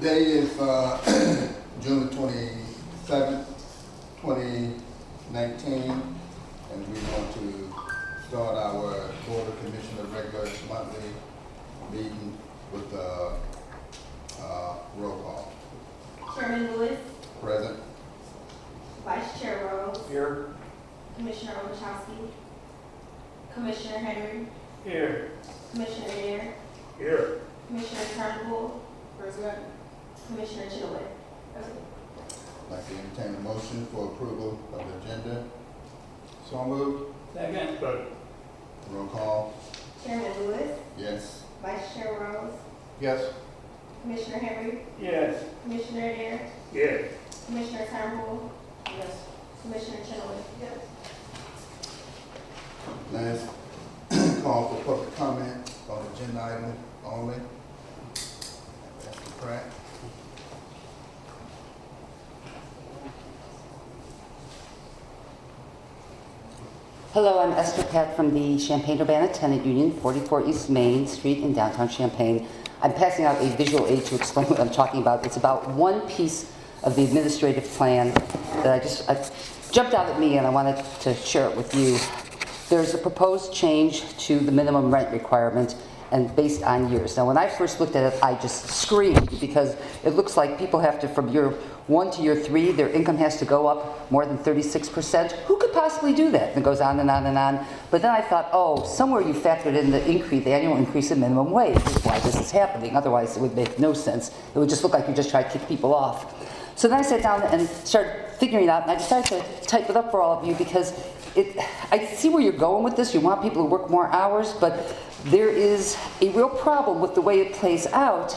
Today is June the 27th, 2019, and we want to start our Board of Commissioner regular monthly meeting with the roll call. Chairman Lewis. Present. Vice Chair Rose. Here. Commissioner Obuchowski. Commissioner Henry. Here. Commissioner Adair. Here. Commissioner Turnbull. Present. Commissioner Chilwell. Present. I'd like to entertain a motion for approval of the agenda. So moved. Second. Roll call. Chairman Lewis. Yes. Vice Chair Rose. Yes. Commissioner Henry. Yes. Commissioner Adair. Yes. Commissioner Turnbull. Yes. Commissioner Chilwell. Yes. Last call for public comment on agenda item only. That's the Pratt. Hello, I'm Esther Pratt from the Champaign-Urbana Tenant Union, 44 East Main Street in downtown Champaign. I'm passing out a visual aid to explain what I'm talking about. It's about one piece of the administrative plan that I jumped out at me and I wanted to share it with you. There's a proposed change to the minimum rent requirement and based on years. Now, when I first looked at it, I just screamed because it looks like people have to, from year 1 to year 3, their income has to go up more than 36%. Who could possibly do that? And it goes on and on and on. But then I thought, oh, somewhere you factored in the increase, the annual increase in minimum wage. That's why this is happening. Otherwise, it would make no sense. It would just look like you just try to kick people off. So then I sat down and started figuring it out, and I decided to type it up for all of you because I see where you're going with this. You want people to work more hours, but there is a real problem with the way it plays out.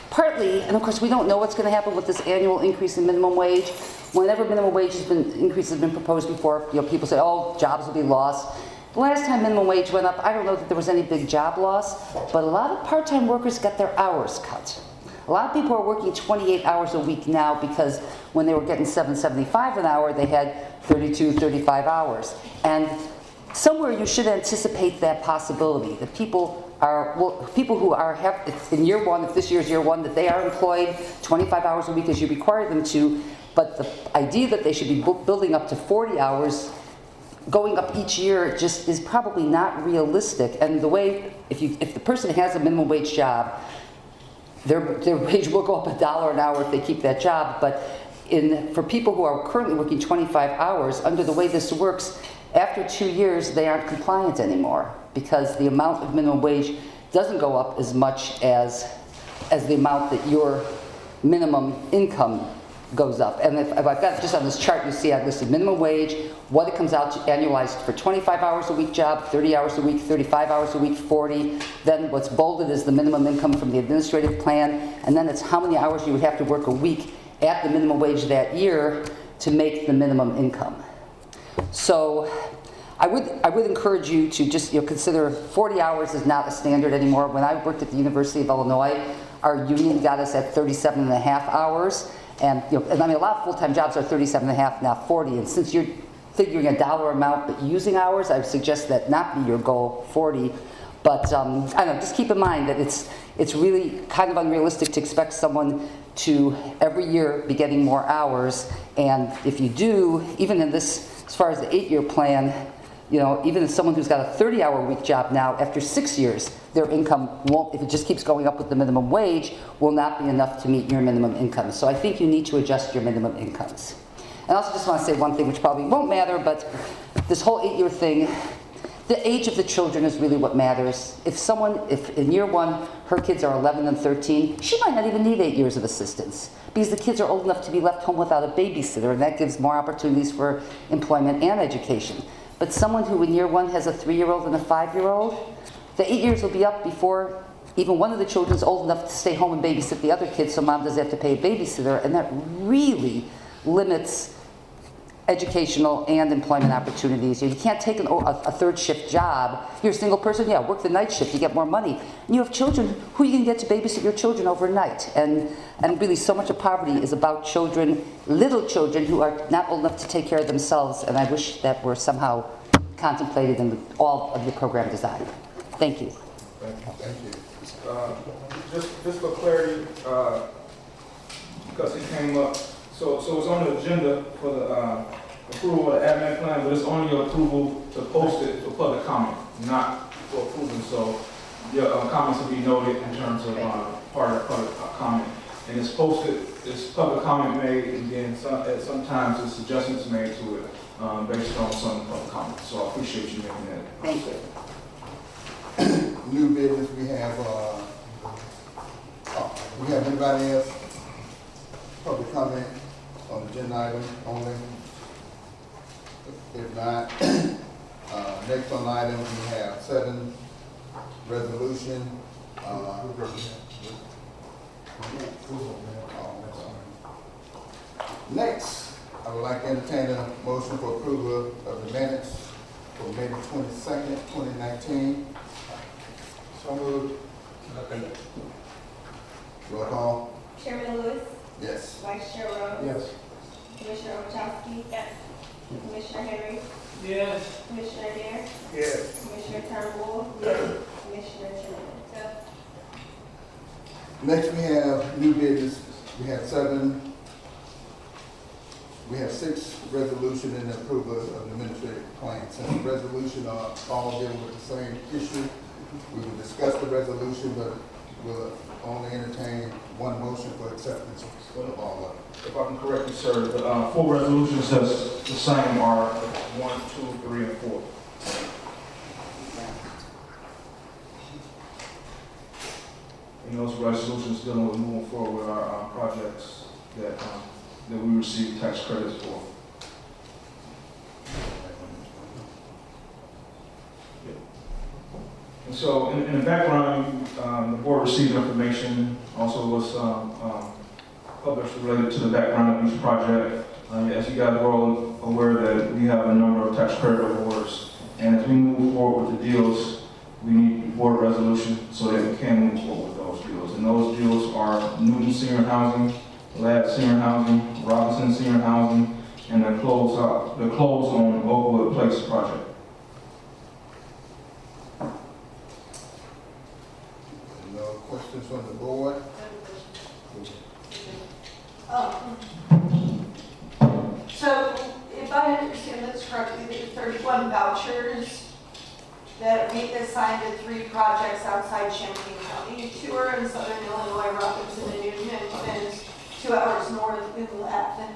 Partly, and of course we don't know what's going to happen with this annual increase in minimum wage. Whenever minimum wage increase has been proposed before, people say, oh, jobs will be lost. The last time minimum wage went up, I don't know that there was any big job loss, but a lot of part-time workers got their hours cut. A lot of people are working 28 hours a week now because when they were getting $7.75 an hour, they had 32, 35 hours. And somewhere you should anticipate that possibility, that people who have in year 1, if this year's year 1, that they are employed 25 hours a week as you require them to, but the idea that they should be building up to 40 hours, going up each year, just is probably not realistic. And the way, if the person has a minimum wage job, their wage will go up $1 an hour if they keep that job. But for people who are currently working 25 hours, under the way this works, after 2 years, they aren't compliant anymore because the amount of minimum wage doesn't go up as much as the amount that your minimum income goes up. And if I've got just on this chart, you see I've listed minimum wage, what it comes out to annualized for 25 hours a week job, 30 hours a week, 35 hours a week, 40. Then what's bolded is the minimum income from the administrative plan, and then it's how many hours you would have to work a week at the minimum wage that year to make the minimum income. So I would encourage you to just consider 40 hours is not a standard anymore. When I worked at the University of Illinois, our union got us at 37 and a half hours. And, and I mean, a lot of full-time jobs are 37 and a half, now 40. And since you're figuring a dollar amount but using hours, I would suggest that not be your goal, 40. But I don't know, just keep in mind that it's really kind of unrealistic to expect someone to every year be getting more hours. And if you do, even in this, as far as the 8-year plan, even if someone who's got a 30-hour week job now, after 6 years, their income won't, if it just keeps going up with the minimum wage, will not be enough to meet your minimum income. So I think you need to adjust your minimum incomes. And I also just want to say one thing, which probably won't matter, but this whole 8-year thing, the age of the children is really what matters. If in year 1, her kids are 11 and 13, she might not even need 8 years of assistance because the kids are old enough to be left home without a babysitter, and that gives more opportunities for employment and education. But someone who in year 1 has a 3-year-old and a 5-year-old, the 8 years will be up before even one of the children is old enough to stay home and babysit the other kids, so mom doesn't have to pay a babysitter, and that really limits educational and employment opportunities. You can't take a third shift job. You're a single person, yeah, work the night shift, you get more money. And you have children, who are you going to get to babysit your children overnight? And really so much of poverty is about children, little children who are not old enough to take care of themselves, and I wish that were somehow contemplated in all of the program design. Thank you. Thank you. Just for clarity, because it came up, so it's on the agenda for the approval of the admin plan, but it's only your approval to post it for public comment, not for approval. So your comments will be noted in terms of part of the public comment. And it's posted, it's public comment made, and then sometimes there's suggestions made to it based on some public comments. So I appreciate you making that. Thank you. New business, we have anybody else? Public comment on the agenda item only? If not, next on the item, we have 7 resolution. Next, I would like to entertain a motion for approval of the minutes for May 22nd, 2019. So moved. Roll call. Chairman Lewis, Yes. Vice Chair Rose, Yes. Commissioner Ochowski, yes. Commissioner Henry, Yes. Commissioner Dare, Yes. Commissioner Turnbull, Commissioner Tillman. Next, we have new business. We have 6 resolution and approval of the administrative claims. Since the resolution are all dealing with the same issue, we will discuss the resolution, but we'll only entertain one motion for acceptance of all of them. If I can correct you, sir, the 4 resolutions that's the same are 1, 2, 3, and 4. And those resolutions dealing with moving forward with our projects that we receive tax credits for. And so in the background, the board received information, also was published related to the background of each project. As you guys are all aware that we have a number of tax credit awards, and as we move forward with the deals, we need board resolution so that we can move forward with those deals. And those deals are Newton Senior Housing, Ladd Senior Housing, Robinson Senior Housing, and the close on Oakwood Place project. No questions from the board? So if I understand this correctly, there's 31 vouchers that are being assigned to 3 projects outside Champaign County. 2 are in southern Illinois, Robinson and Newton, and 2 hours north in Latham.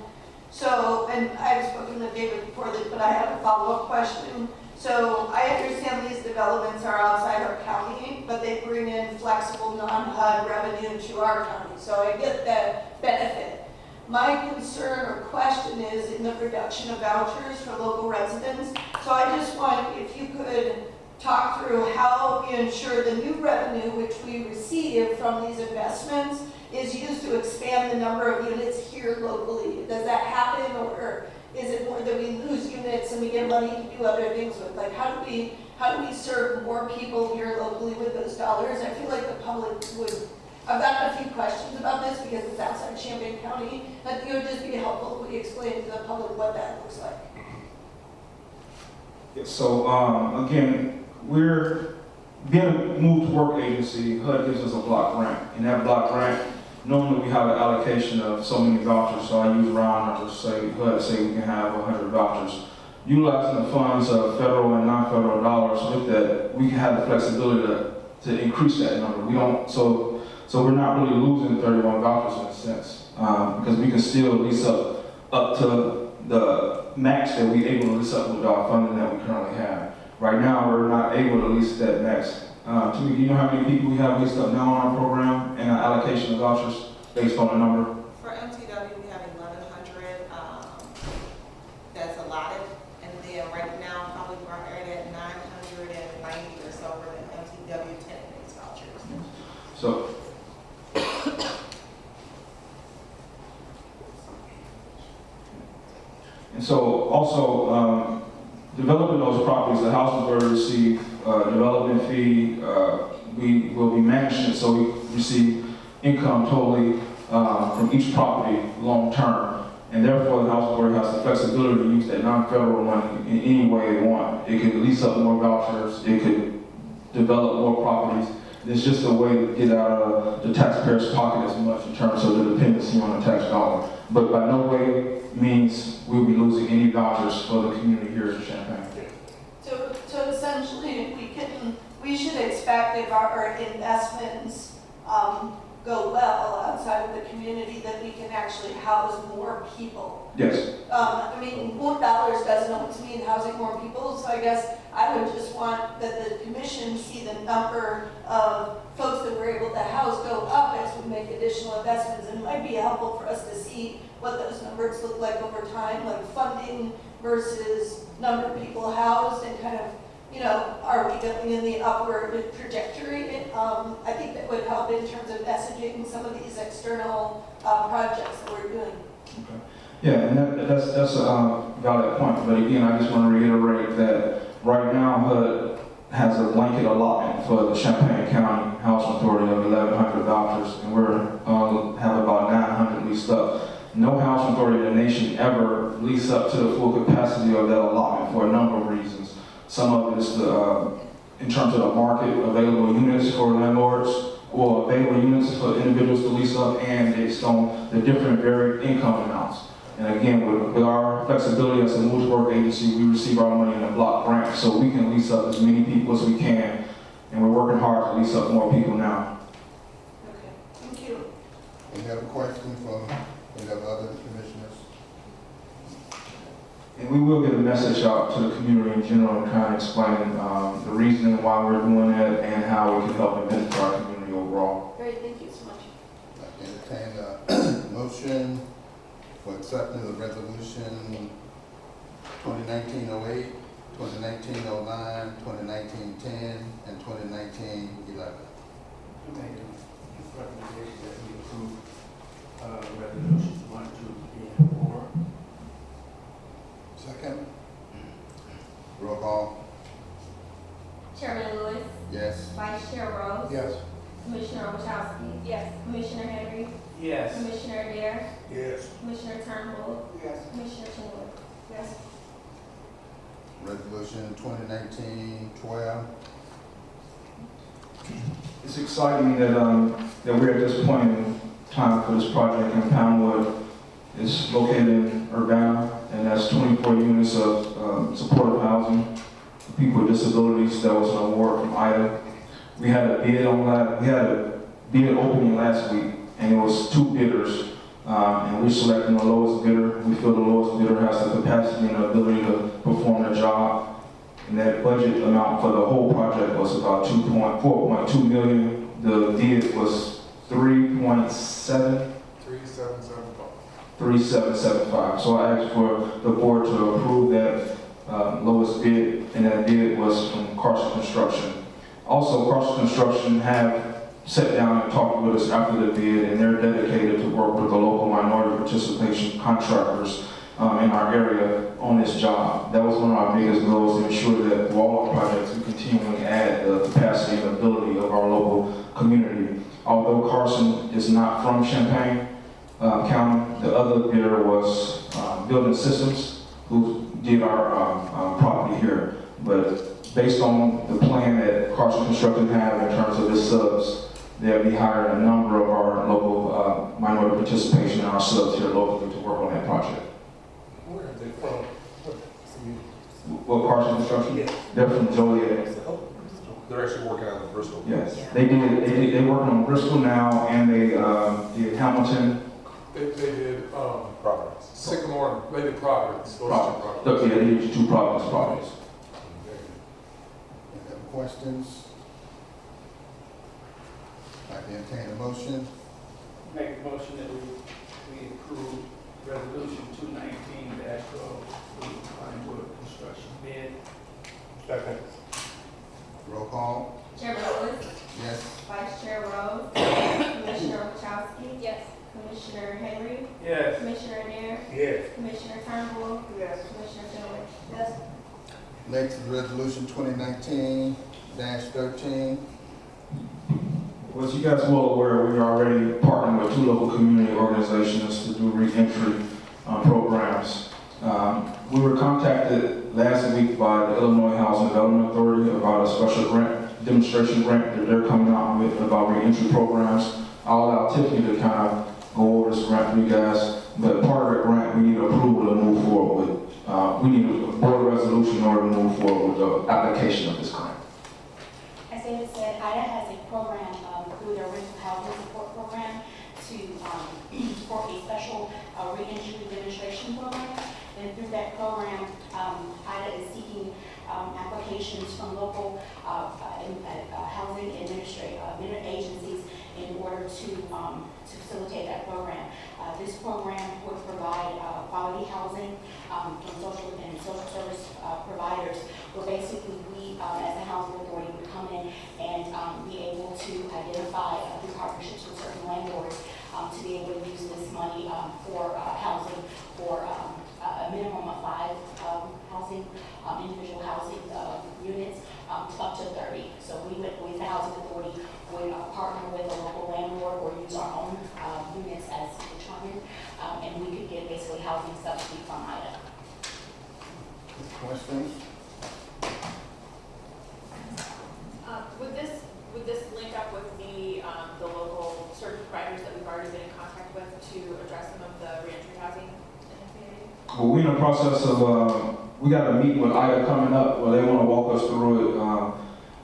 So, and I've spoken to David before this, but I have a follow-up question. So I understand these developments are outside our county, but they bring in flexible non-HUD revenue to our county. So I get that benefit. My concern or question is in the reduction of vouchers for local residents. So I just want, if you could talk through how you ensure the new revenue which we receive from these investments is used to expand the number of units here locally. Does that happen, or is it more that we lose units and we get money to do other things with? Like how do we serve more people here locally with those dollars? I feel like the public would. I've gotten a few questions about this because it's outside Champaign County. I think it would just be helpful if we explain to the public what that looks like. Yeah, so again, we're being a move to work agency. HUD gives us a block grant, and that block grant, normally we have an allocation of so many vouchers. So I use round numbers. Say HUD say we can have 100 vouchers. Utilizing the funds of federal and non-federal dollars, with that we can have the flexibility to increase that number. We don't so we're not really losing 31 vouchers in a sense, because we can still lease up to the max that we're able to lease up with our funding that we currently have. Right now, we're not able to lease that max. Tamika, do you know how many people we have leased up now on our program and our allocation of vouchers based on the number? For MTW, we have 1,100 that's allotted, and then right now, probably we're at 990 or so for the MTW tenant-based vouchers. So. And so also, developing those properties, the houses will receive development fee. We will be managing it, so we receive income totally from each property long term. And therefore, the house authority has the flexibility to use that non-federal money in any way they want. It could lease up more vouchers. It could develop more properties. It's just a way to get out of the taxpayer's pocket as much in terms of the dependency on the tax dollar. But by no way means we'll be losing any vouchers for the community here in Champaign. So essentially, we should expect if our investments go well outside of the community, that we can actually house more people. Yes. I mean, more dollars doesn't always mean housing more people, so I guess I would just want that the commission see the number of folks that we're able to house go up as we make additional investments. And it might be helpful for us to see what those numbers look like over time, like funding versus number of people housed, and kind of, you know, are we going in the upward trajectory? I think that would help in terms of messaging some of these external projects that we're doing. Okay. Yeah, and that's a valid point. But again, I just want to reiterate that right now HUD has a blanket allotment for the Champaign County Housing Authority of 1,100 vouchers, and we're have about 900 leased up. No housing authority in the nation ever lease up to the full capacity of that allotment for a number of reasons. Some of it is in terms of the market, available units for landlords, or available units for individuals to lease up, and based on the different varied income amounts. And again, with our flexibility as a move-to-work agency, we receive our money in a block grant, so we can lease up as many people as we can, and we're working hard to lease up more people now. Okay, thank you. Any other questions from any of the other commissioners? And we will get a message out to the community in general and kind of explain the reason why we're doing that and how we can help and benefit our community overall. Great, thank you so much. I entertain a motion for accepting the resolution 2019-08, 2019-09, 2019-10, and 2019-11. Make a recommendation that we approve resolutions 1, 2, 3, and 4. Second. Roll call. Chairman Lewis, Yes. Vice Chair Rose, Yes. Commissioner Ochowski, Yes. Commissioner Henry, Yes. Commissioner Adair, Yes. Commissioner Turnbull, Yes. Commissioner Chandler. Yes. Resolution 2019-12. It's exciting that that we're at this point in time for this project in Poundwood. It's located in Urbana, and that's 24 units of supportive housing for people with disabilities. That was an award from IDA. We had a bid opening last week, and it was 2 bidders, and we're selecting the lowest bidder. We feel the lowest bidder has the capacity and the ability to perform the job. And that budget amount for the whole project was about 4.2 million. The bid was 3775. So I asked for the board to approve that lowest bid, and that bid was from Carson Construction. Also, Carson Construction have sat down and talked with us after the bid, and they're dedicated to work with the local minority participation contractors in our area on this job. That was one of our biggest goals, to ensure that for all our projects we continually add the capacity and ability of our local community. Although Carson is not from Champaign County, the other bidder was Building Systems, who did our property here. But based on the plan that Carson Construction have in terms of its subs, they'll be hiring a number of our local minority participation in our subs here locally to work on that project. Where are they from? What Carson Construction? Yes. They're from Joliet. They're actually working out of Bristol. Yes. They working on Bristol now, and they did Hamilton. They did Providence. Sycamore, they did Providence. Those two Providence. Providence. Look, yeah, they did 2 Providence projects. Any other questions? I entertain a motion. Make a motion that we approve resolution 219-12, Pinewood construction bid. Second. Roll call. Chairman Lewis, Yes. Vice Chair Rose, Commissioner Ochowski, Yes. Commissioner Henry, Yes. Commissioner Adair, Yes. Commissioner Turnbull, Yes. Commissioner Chandler. Yes. Next is resolution 2019-13. Well, as you guys are well aware, we are already partnering with 2 local community organizations to do re-entry programs. We were contacted last week by the Illinois Housing Development Authority about a special grant demonstration grant that they're coming out with about reentry programs. I'll allow Tiffany to kind of go over this grant for you guys, but part of that grant, we need approval to move forward with. We need a board resolution in order to move forward with the application of this grant. As David said, IDA has a program through their rental housing support program to for a special reentry demonstration program. And through that program, IDA is seeking applications from local housing administrative agencies in order to facilitate that program. This program would provide quality housing from social service providers, where basically we, as a housing authority, would come in and be able to identify through partnerships with certain landlords to be able to use this money for housing for a minimum of 5 housing, individual housing units up to 30. So we would, with the housing authority, would partner with a local landlord or use our own units as determined, and we could get basically housing subsidy from IDA. Questions? Would this link up with the local service providers that we've already been in contact with to address some of the reentry housing in the community? Well, we're in the process of, we got a meeting with IDA coming up where they want to walk us through it.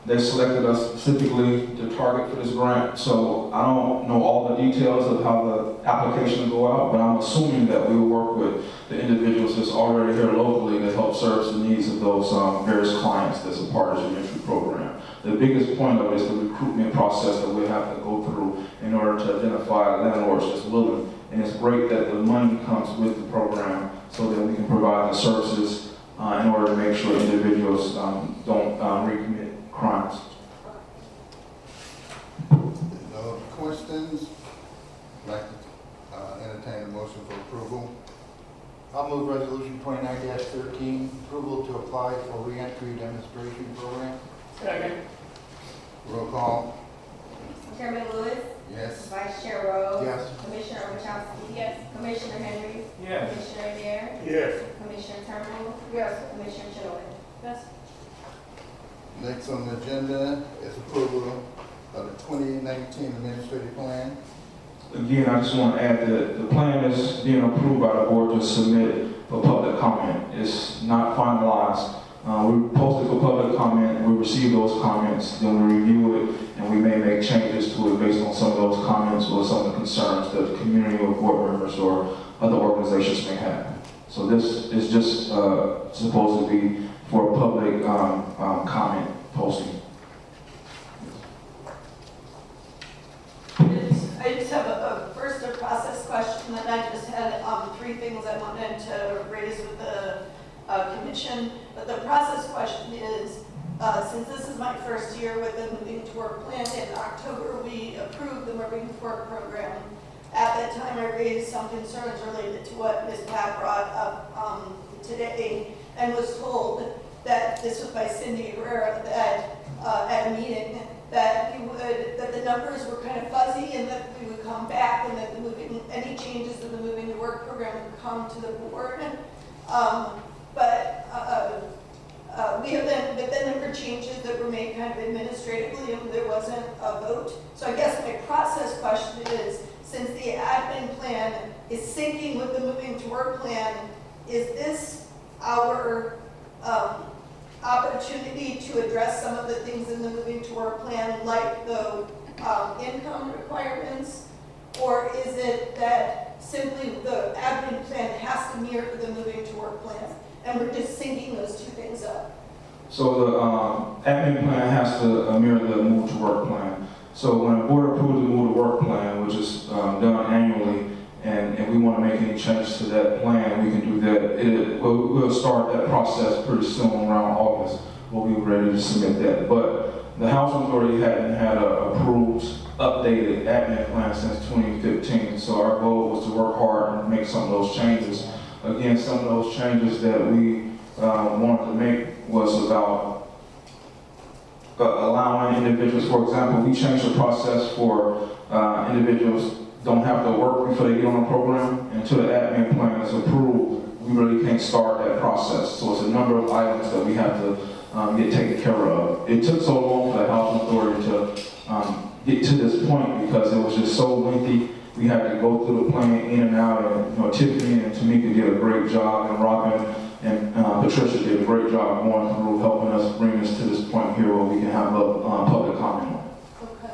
They selected us specifically to target for this grant, so I don't know all the details of how the application will go out, but I'm assuming that we will work with the individuals that's already here locally to help service the needs of those various clients that's a part of the reentry program. The biggest point of it is the recruitment process that we have to go through in order to identify landlords that's willing. And it's great that the money comes with the program so that we can provide the services in order to make sure individuals don't recommit crimes. No questions? I'd like to entertain a motion for approval. I'll move resolution 29-13, approval to apply for reentry demonstration program. Second. Roll call. Chairman Lewis, Yes. Vice Chair Rose. Yes. Commissioner Ovechowski. Yes. Commissioner Henry. Yes. Commissioner Adair. Yes. Commissioner Turnbull. Yes. Commissioner Chilton. Yes. Next on the agenda is approval of the 2019 administrative plan. Again, I just want to add that the plan is being approved by the board to submit for public comment. It's not finalized. We posted for public comment, we receive those comments, then we review it, and we may make changes to it based on some of those comments or some of the concerns that the community or board members or other organizations may have. So this is just supposed to be for public comment posting. I just have first a process question, and I just had 3 things I wanted to raise with the commission. But the process question is, since this is my first year with the Moving to Work plan, in October we approved the Moving to Work program. At that time, I raised some concerns related to what Ms. Pat brought up today, and was told that this was by Cindy Herrera, that at a meeting, that the numbers were kind of fuzzy, and that we would come back, and that any changes to the Moving to Work program would come to the board. But then there were changes that were made kind of administratively, and there wasn't a vote. So I guess my process question is, since the admin plan is syncing with the Moving to Work plan, is this our opportunity to address some of the things in the Moving to Work plan, like the income requirements? Or is it that simply the admin plan has to mirror the Moving to Work plan, and we're just syncing those 2 things up? So the admin plan has to mirror the Move to Work plan. So when the board approves the Move to Work plan, which is done annually, and we want to make any changes to that plan, we can do that. We'll start that process pretty soon, around August. We'll be ready to submit that. But the Housing Authority hadn't had an approved, updated admin plan since 2015. So our goal was to work hard and make some of those changes. Again, some of those changes that we wanted to make was about allowing individuals, for example, we changed the process for individuals don't have to work before they get on the program. Until the admin plan is approved, we really can't start that process. So it's a number of items that we have to get taken care of. It took so long for the housing authority to get to this point because it was just so lengthy. We had to go through the plan in and out, and Tiffany and Tamika did a great job, and Robin and Patricia did a great job going through helping us bring us to this point here where we can have a public comment on it. Okay.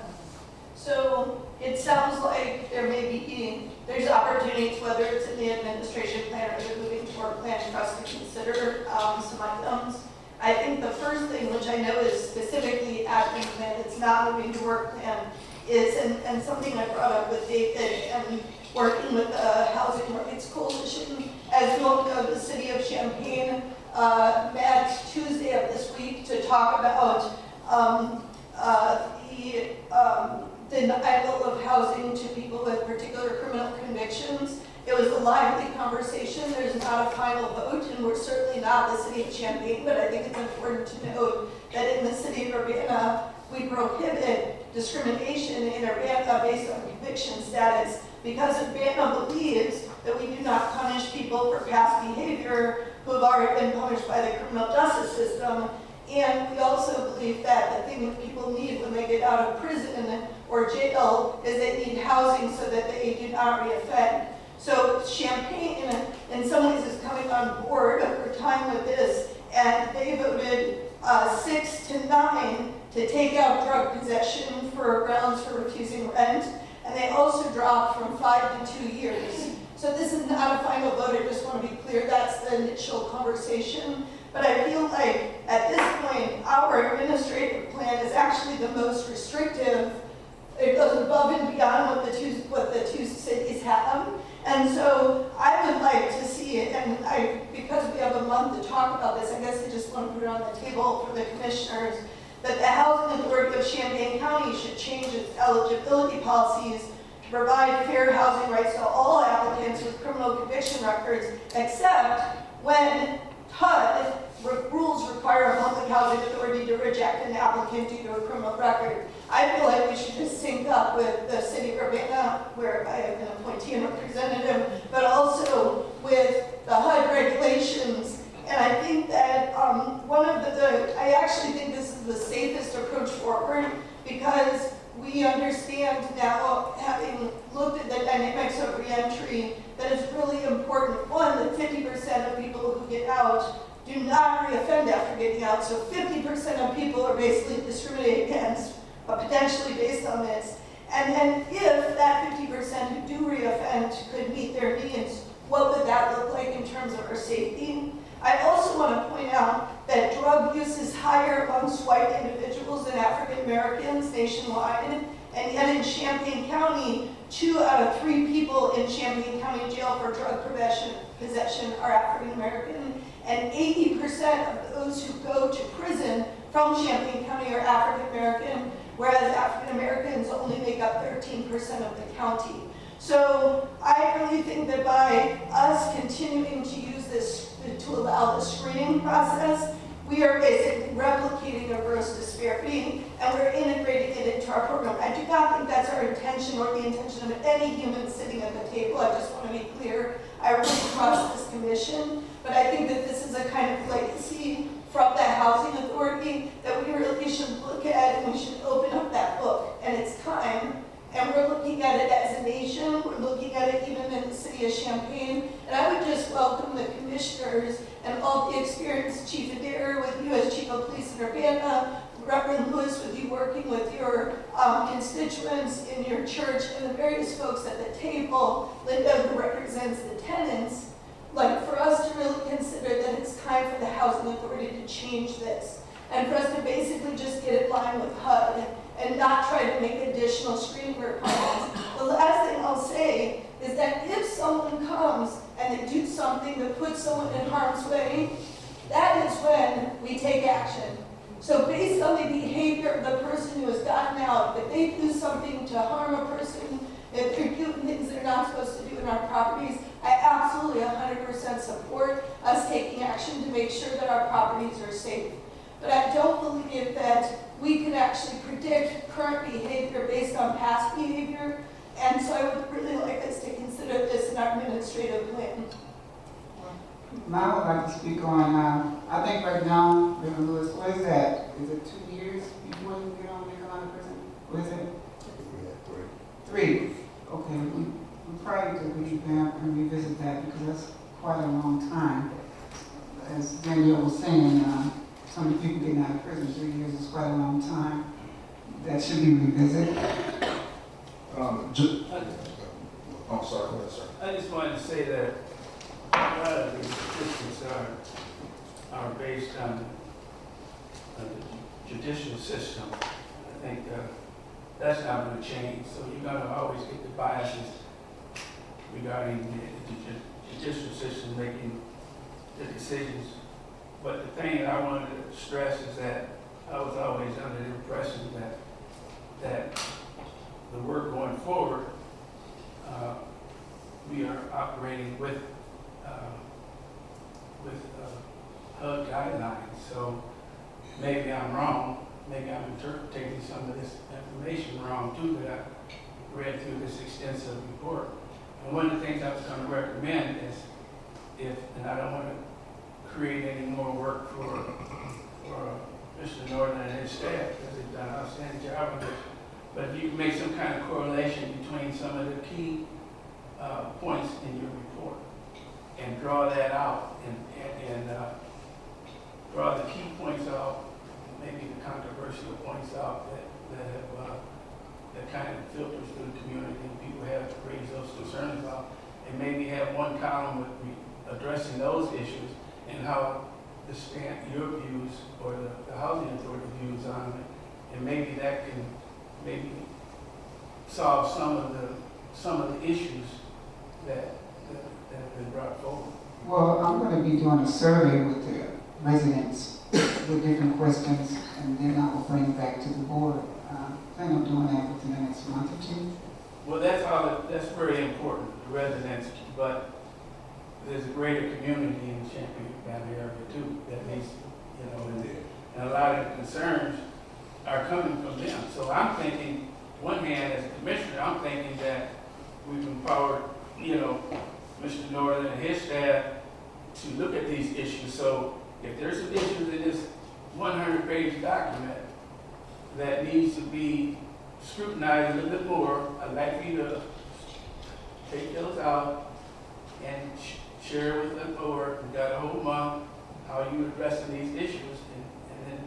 So it sounds like there's opportunities, whether it's in the administration plan or the moving forward plan, for us to consider some items. I think the first thing, which I know is specifically acting plan, it's not moving to work plan, is, and something I brought up with David and working with the Housing Rights Coalition. As you all know, the city of Champaign met Tuesday of this week to talk about the denial of housing to people with particular criminal convictions. It was a lively conversation. There's not a final vote, and we're certainly not the city of Champaign, but I think it's important to note that in the city of Urbana, we prohibit discrimination in Urbana based on conviction status because Urbana believes that we do not punish people for past behavior who have already been punished by the criminal justice system. And we also believe that the thing that people need when they get out of prison or jail is they need housing so that they do not reoffend. So Champaign, in some ways, is coming on board over time with this, and they voted 6-9 to take out drug possession for grounds for refusing rent, and they also dropped from 5 to 2 years. So this is not a final vote. I just want to be clear. That's the initial conversation. But I feel like at this point, our administrative plan is actually the most restrictive. It goes above and beyond what the two cities have. And so I would like to see it, and because we have a month to talk about this, I guess I just want to put it on the table for the commissioners, that the Housing Authority of Champaign County should change its eligibility policies to provide fair housing rights to all applicants with criminal conviction records, except when HUD rules require a public housing authority to reject an applicant due to a criminal record. I feel like we should just sync up with the city of Urbana, where I have been appointee and representative, but also with the HUD regulations. And I think that I actually think this is the safest approach forward, because we understand now, having looked at the dynamics of reentry, that it's really important, one, that 50% of people who get out do not reoffend after getting out. So 50% of people are basically discriminated against, potentially based on this. And then if that 50% who do reoffend could meet their needs, what would that look like in terms of our safety? I also want to point out that drug use is higher amongst white individuals than African Americans nationwide. And yet in Champaign County, 2 out of 3 people in Champaign County jail for drug possession are African American. And 80% of those who go to prison from Champaign County are African American, whereas African Americans only make up 13% of the county. So I really think that by us continuing to use this, to allow the screening process, we are basically replicating a gross disparity, and we're integrating it into our program. I do not think that's our intention or the intention of any human sitting at the table. I just want to be clear. I really trust this commission, but I think that this is a kind of legacy from the Housing Authority that we really should look at, and we should open up that book. And it's time. And we're looking at it as a nation. We're looking at it even in the city of Champaign. And I would just welcome the commissioners and all the experience, Chief Adair with you as Chief of Police in Urbana, Reverend Lewis with you working with your constituents in your church, and the various folks at the table, Linda who represents the tenants, like for us to really consider that it's time for the Housing Authority to change this. And for us to basically just get in line with HUD and not try to make additional screening requirements. The last thing I'll say is that if someone comes and they do something that puts someone in harm's way, that is when we take action. So based on the behavior of the person who has gotten out, if they do something to harm a person, if they're doing things they're not supposed to do in our properties, I absolutely 100% support us taking action to make sure that our properties are safe. But I don't believe that we can actually predict current behavior based on past behavior. And so I would really like us to consider this in our administrative plan. I would like to speak on, I think right now, Reverend Lewis, what is that? Is it 2 years before you get on, come out of prison? What is it? We had 3. 3. Okay, we probably could revamp and revisit that because that's quite a long time. As Danielle was saying, some of the people getting out of prison, 3 years is quite a long time. That should be revisited. I'm sorry, go ahead, sir. I just wanted to say that a lot of these statistics are based on the judicial system. I think that's not going to change. So you're going to always get the biases regarding the judicial system making the decisions. But the thing that I wanted to stress is that I was always under the impression that the work going forward, we are operating with HUD guidelines. So maybe I'm wrong. Maybe I'm interpreting some of this information wrong too that I read through this extensive report. And one of the things I was going to recommend is and I don't want to create any more work for Mr. Norton and his staff because they've done an outstanding job with this. But if you can make some kind of correlation between some of the key points in your report and draw that out and draw the key points out, maybe the controversial points out that kind of filters through the community and people have raised those concerns about, and maybe have one column with addressing those issues and how your views or the housing authority views on it, and maybe that can maybe solve some of the issues that have been brought forward. Well, I'm going to be doing a survey with the residents with different questions, and then I will bring it back to the board. I plan on doing that within the next month or 2. Well, that's very important, the residents, but there's a greater community in the Champaign area too that needs, and a lot of the concerns are coming from them. So I'm thinking, one hand as a commissioner, I'm thinking that we've empowered, Mr. Northern and his staff to look at these issues. So if there's some issues in this 100-page document that needs to be scrutinized a little bit more, I'd like you to take those out and share with the board. We've got a whole month how you addressing these issues and then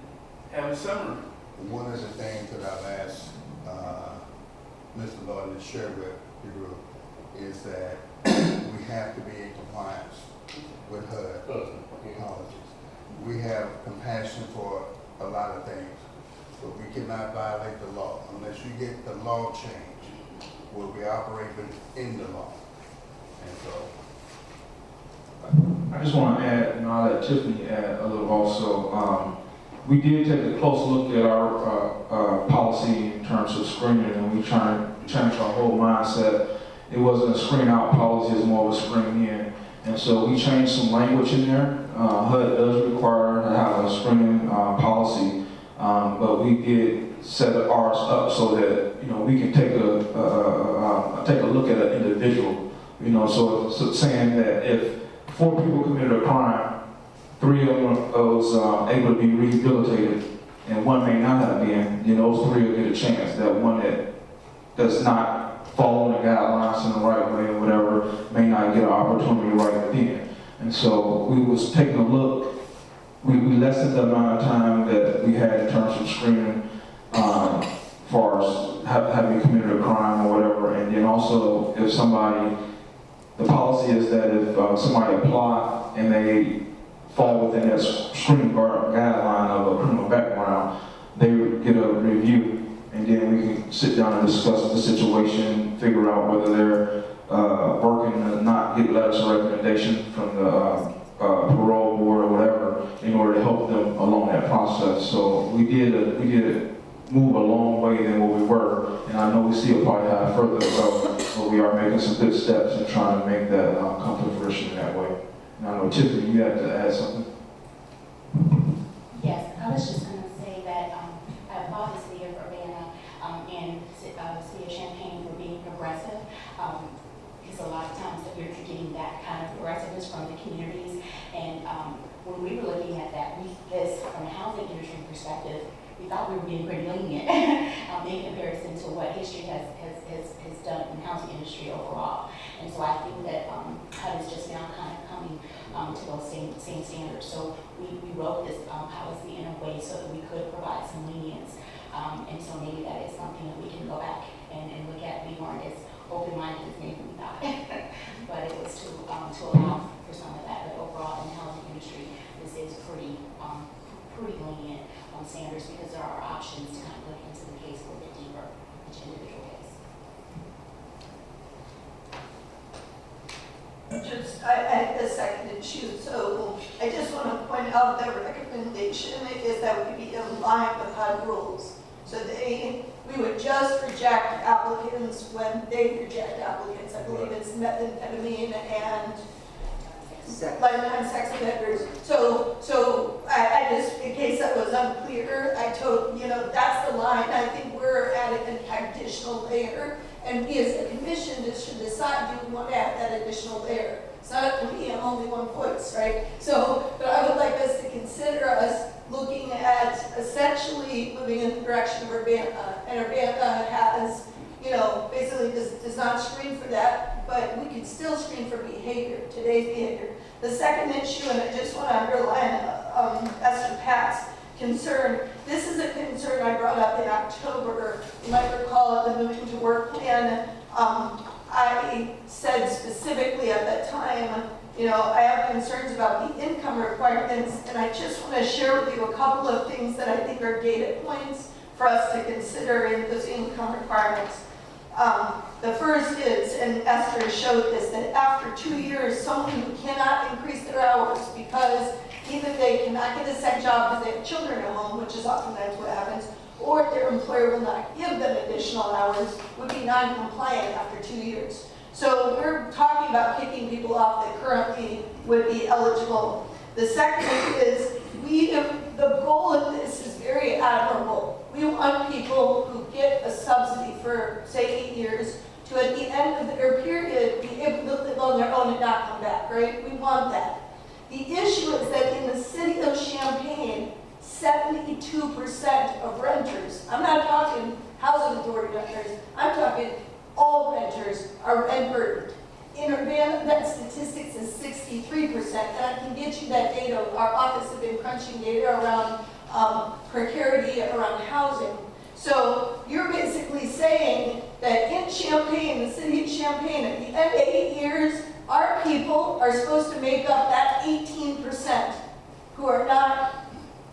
have a summary. One of the things that I've asked Mr. Lord to share with the group is that we have to be in compliance with HUD policies. We have compassion for a lot of things, but we cannot violate the law unless you get the law changed. We'll be operating in the law. And so I just want to add, and I'll let Tiffany add a little also. We did take a close look at our policy in terms of screening, and we tried to change our whole mindset. It wasn't a screen out policy, it's more of a screen in. And so we changed some language in there. HUD does require to have a screening policy, but we did set ours up so that we can take a look at an individual. So saying that if 4 people committed a crime, 3 of them was able to be rehabilitated, and 1 may not have been, those 3 will get a chance. That one that does not follow the guidelines in the right way or whatever may not get an opportunity right then. And so we was taking a look. We lessened the amount of time that we had in terms of screening for us having committed a crime or whatever. And then also if somebody, the policy is that if somebody apply and they fall within that screening guideline of a criminal background, they would get a review, and then we can sit down and discuss the situation, figure out whether they're working to not get letters of recommendation from the parole board or whatever in order to help them along that process. So we did move a long way than what we were, and I know we still probably have further to go, but we are making some good steps in trying to make that come to fruition in that way. And I know Tiffany, you have to add something. Yes, I was just going to say that I applaud the city of Urbana and the city of Champaign for being progressive. because a lot of times that we're getting that kind of aggressiveness from the communities. And when we were looking at that, from a housing industry perspective, we thought we were being pretty lenient in comparison to what history has done in the housing industry overall. And so I think that HUD is just now kind of coming to those same standards. So we wrote this policy in a way so that we could provide some lenience. And so maybe that is something that we can go back and look at. We weren't as open-minded as maybe we thought, but it was to allow for some of that. But overall, in the housing industry, this is pretty lenient on standards because there are options to kind of look into the case a little bit deeper, each individual case. I the second issue, so I just want to point out that recommendation is that we be in line with HUD rules. So we would just reject applicants when they reject applicants. I believe it's methamphetamine and lifetime sex offenders. So I just, in case that was unclear, I told, that's the line. I think we're adding an additional layer. And we as a commission should decide, do we want to add that additional layer? It's not up to me, I'm only one voice, right? So, but I would like us to consider us looking at essentially moving in the direction of Urbana. And Urbana has, basically does not screen for that, but we can still screen for behavior, today's behavior. The second issue, and I just want to underline Esther Pat's concern. This is a concern I brought up in October. You might recall at the Moving to Work plan, I said specifically at that time, I have concerns about the income requirements, and I just want to share with you a couple of things that I think are data points for us to consider in those income requirements. The first is, and Esther showed this, that after 2 years, someone who cannot increase their hours because either they cannot get a second job because they have children at home, which is oftentimes what happens, or if their employer will not give them additional hours, would be non-compliant after 2 years. So we're talking about kicking people off that currently would be eligible. The second is, the goal of this is very admirable. We want people who get a subsidy for, say, 8 years, to at the end of their period be able to live on their own and not come back, right? We want that. The issue is that in the city of Champaign, 72% of renters, I'm not talking housing authority renters, I'm talking all renters are rent burdened. In Urbana, that statistics is 63%, and I can get you that data. Our office has been crunching data around precarity, around housing. So you're basically saying that in Champaign, the city of Champaign, at the end of 8 years, our people are supposed to make up that 18% who are not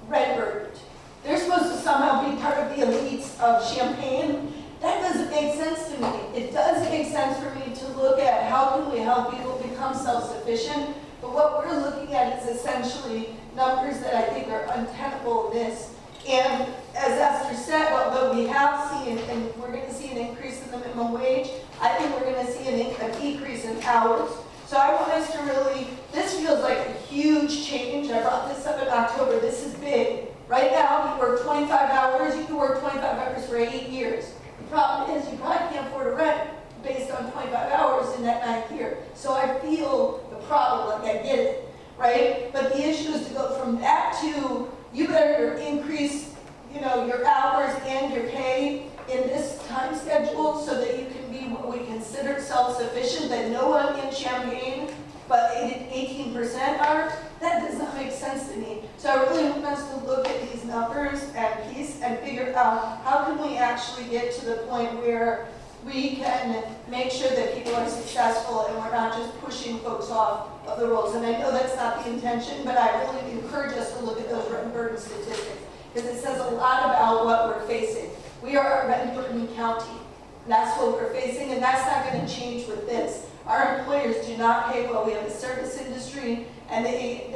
rent burdened. They're supposed to somehow be part of the elites of Champaign. That doesn't make sense to me. It does make sense for me to look at how can we help people become self-sufficient, but what we're looking at is essentially numbers that I think are untenable in this. And as Esther said, although we have seen, and we're going to see an increase in the minimum wage, I think we're going to see a decrease in hours. So I want us to really, this feels like a huge change. I brought this up in October. This is big. Right now, you work 25 hours. You can work 25 hours for 8 years. The problem is you probably can't afford a rent based on 25 hours in that 9th year. So I feel the problem, like I get it, right? But the issue is to go from that to, you better increase, your hours and your pay in this time schedule so that you can be what we consider self-sufficient, that no one in Champaign, but 18% are. That does not make sense to me. So I really want us to look at these numbers and figure out how can we actually get to the point where we can make sure that people are successful and we're not just pushing folks off of the rolls. And I know that's not the intention, but I really encourage us to look at those rent burden statistics because it says a lot about what we're facing. We are a rent burden county. And that's what we're facing, and that's not going to change with this. Our employers do not pay well. We have a service industry, and we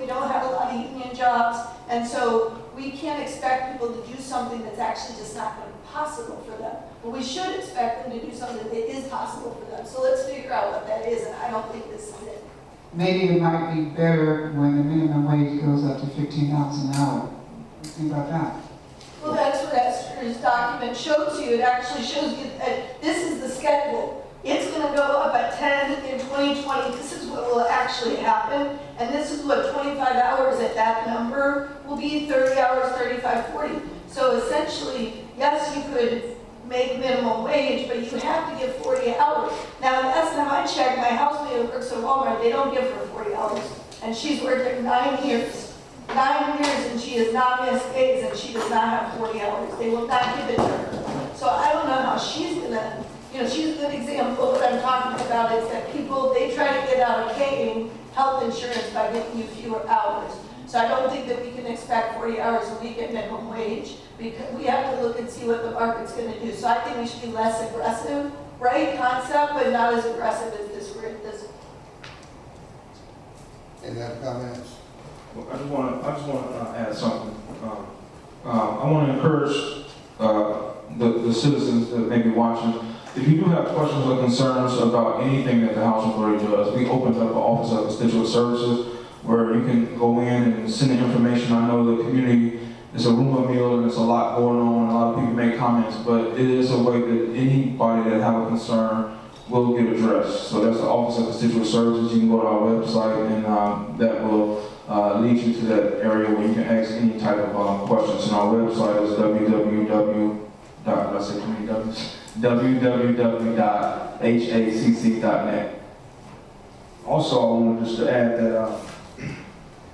don't have a lot of union jobs, and so we can't expect people to do something that's actually just not going to be possible for them. But we should expect them to do something that is possible for them. So let's figure out what that is, and I don't think this is it. Maybe it might be better when the minimum wage goes up to $15 an hour. What do you think about that? Well, that's what Esther's document shows you. It actually shows you that this is the schedule. It's gonna go up at 10 in 2020. This is what will actually happen. And this is what 25 hours at that number will be, 30 hours, 35, 40. So essentially, yes, you could make minimum wage, but you have to give 40 hours. Now, last time I checked, my housemate who works at Walmart, they don't give her 40 hours. And she's worked there 9 years. 9 years, and she has not missed days, and she does not have 40 hours. They will not give it to her. So I don't know how she's gonna, she's a good example. What I'm talking about is that people, they try to get out of paying health insurance by giving you fewer hours. So I don't think that we can expect 40 hours a week at minimum wage, because we have to look and see what the market's gonna do. So I think we should be less aggressive, right concept, but not as aggressive as this. Any other comments? Well, I just want to add something. I want to encourage the citizens that may be watching. If you do have questions or concerns about anything that the Housing Authority does, we opened up an Office of Constituent Services where you can go in and send the information. I know the community is a rumor mill and there's a lot going on. A lot of people make comments, but it is a way that anybody that have a concern will get addressed. So that's the Office of Constituent Services. You can go to our website and that will lead you to that area where you can ask any type of questions. And our website is www.hacc.net. Also, I wanted just to add that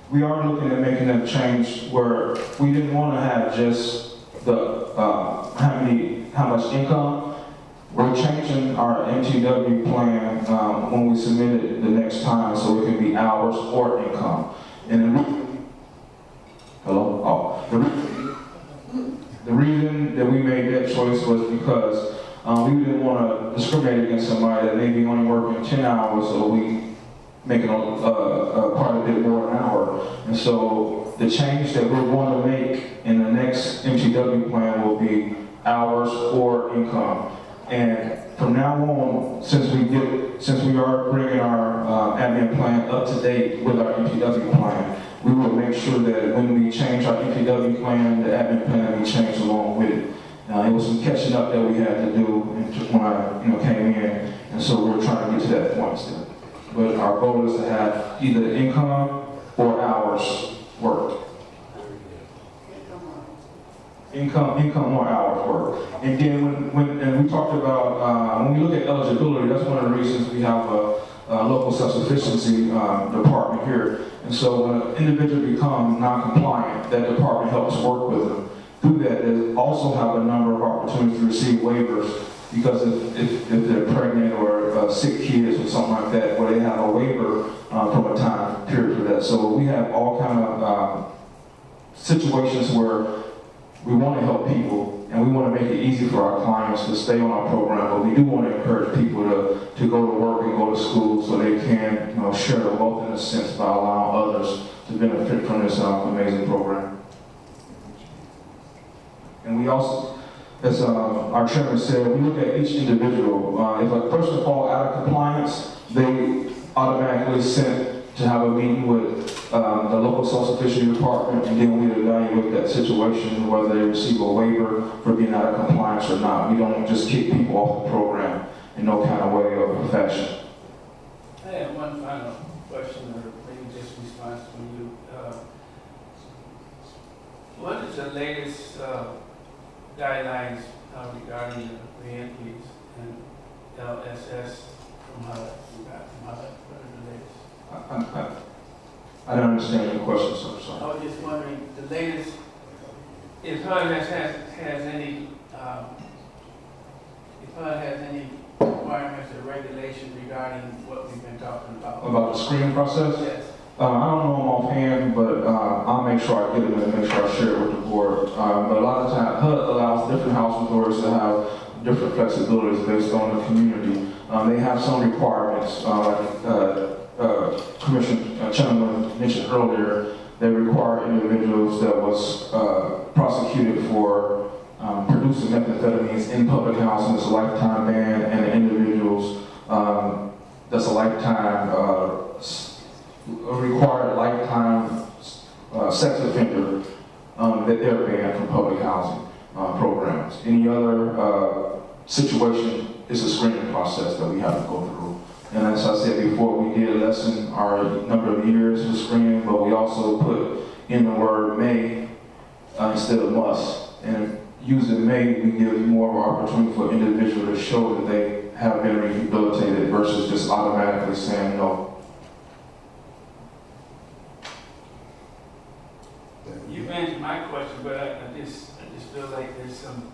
we are looking at making a change where we didn't want to have just the how much income. We're changing our MTW plan when we submit it the next time, so it can be hours or income. And the reason that we made that choice was because we didn't want to discriminate against somebody that may be only working 10 hours a week, making quite a bit more an hour. And so the change that we're going to make in the next MTW plan will be hours or income. And from now on, since we are bringing our admin plan up to date with our MTW plan, we will make sure that when we change our MTW plan, the admin plan will be changed along with it. It was some catching up that we had to do when I came in, and so we're trying to get to that point still. But our goal is to have either income or hours worked. Income or hours work. And then when we talked about, when we look at eligibility, that's one of the reasons we have a local self-sufficiency department here. And so when an individual becomes non-compliant, that department helps work with them. Through that, they also have a number of opportunities to receive waivers, because if they're pregnant or sick kids or something like that, where they have a waiver from a time period for that. So we have all kind of situations where we want to help people, and we want to make it easy for our clients to stay on our program, but we do want to encourage people to go to work and go to school so they can share the wealth in a sense by allowing others to benefit from this amazing program. And we also, as our chairman said, we look at each individual. If a person falls out of compliance, they automatically sent to have a meeting with the local self-sufficiency department, and then we evaluate that situation, whether they receive a waiver for being out of compliance or not. We don't just kick people off the program in no kind of way or fashion. I have one final question, or maybe just response from you. What is the latest guidelines regarding the reentries and LSS from HUD? What are the latest? I don't understand your question, sir. Sorry. I was just wondering, the latest, if HUD has any, if HUD has any requirements or regulations regarding what we've been talking about. About the screening process? Yes. I don't know them offhand, but I'll make sure I get them and make sure I share it with the board. But a lot of times, HUD allows different housing authorities to have different flexibilities based on the community. They have some requirements, Commissioner Chairman mentioned earlier. They require individuals that was prosecuted for producing methamphetamines in public housing. It's a lifetime ban, and the individuals that's a lifetime required lifetime sex offender that they're banned from public housing programs. Any other situation, it's a screening process that we have to go through. And as I said before, we did lessen our number of years for screening, but we also put in the word may instead of must. And using may, we give more of an opportunity for an individual to show that they have been rehabilitated versus just automatically saying no. You answered my question, but I just feel like there's some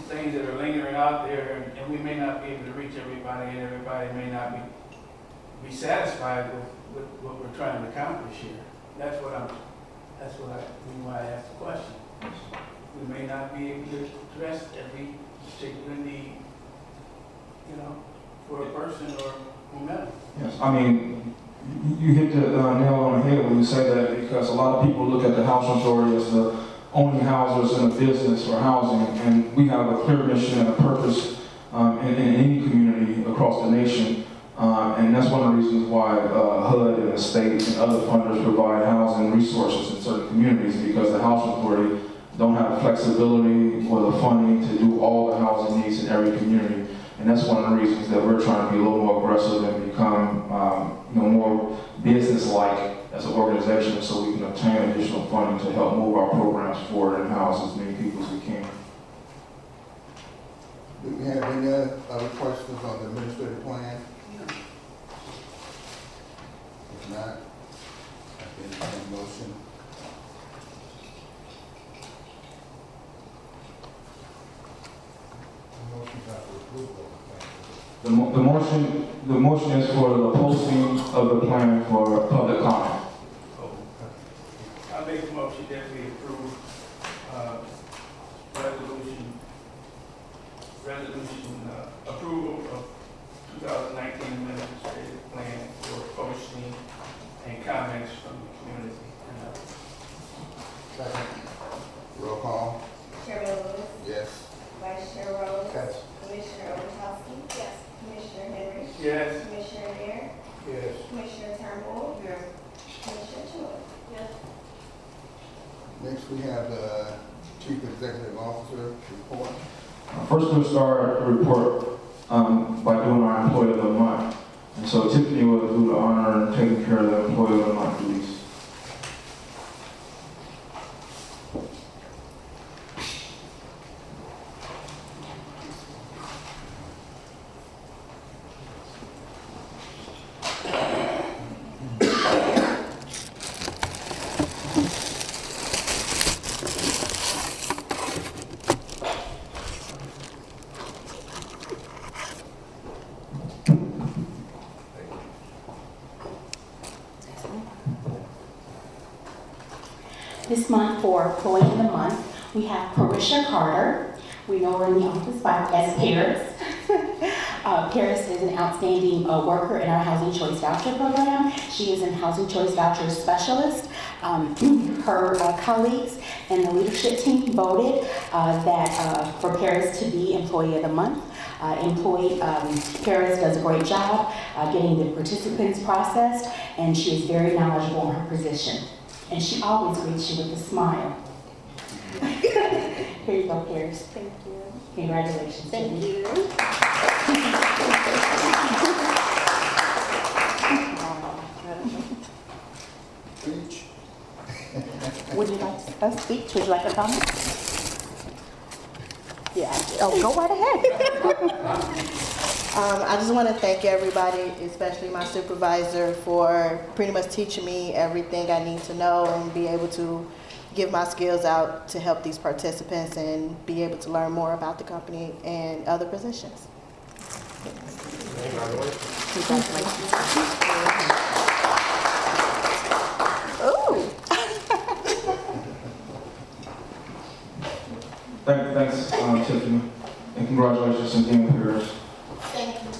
things that are lingering out there, and we may not be able to reach everybody, and everybody may not be satisfied with what we're trying to accomplish here. That's why I asked the question. We may not be able to address every particular need, for a person or whomever. Yes, I mean, you hit the nail on the head when you say that, because a lot of people look at the housing authority as the only housers in a business for housing, and we have a clear mission and a purpose in any community across the nation, and that's one of the reasons why HUD and the state and other funders provide housing resources in certain communities, because the housing authority don't have the flexibility or the funding to do all the housing needs in every community. And that's one of the reasons that we're trying to be a little more aggressive and become more business-like as an organization, so we can obtain additional funding to help move our programs forward and house as many people as we can. Do we have any other questions on the administrative plan? If not, I can entertain a motion. The motion is for the posting of the plan for public comment. I make a motion that we approve resolution approval of 2019 administrative plan for posting and comments from the community. Second. Roll call. Chairman Lewis, Yes. Vice Chair Rose, Yes. Commissioner Ovechowski, Yes. Commissioner Henry, Yes. Commissioner Dare, Yes. Commissioner Turnbull, Yes. Commissioner Chua. Yes. Next, we have the Chief Executive Officer report. First, we'll start the report by doing our Employee of the Month. And so Tiffany will do the honor of taking care of the Employee of the Month duties. This month, for Employee of the Month, we have Parisha Carter. We know her in the office as Paris. Paris is an outstanding worker in our Housing Choice Voucher Program. She is a Housing Choice Voucher Specialist. Her colleagues and the leadership team voted for Paris to be Employee of the Month. Paris does a great job getting the participants processed, and she is very knowledgeable in her position. And she always greets you with a smile. Here you go, Paris. Thank you. Congratulations. Thank you. Speech. Would you like a speech? Would you like a comment? Yeah. Oh, go right ahead. I just want to thank everybody, especially my supervisor, for pretty much teaching me everything I need to know and be able to give my skills out to help these participants and be able to learn more about the company and other positions. Congratulations. Ooh. Thanks, Tiffany, and congratulations again, Paris. Thank you.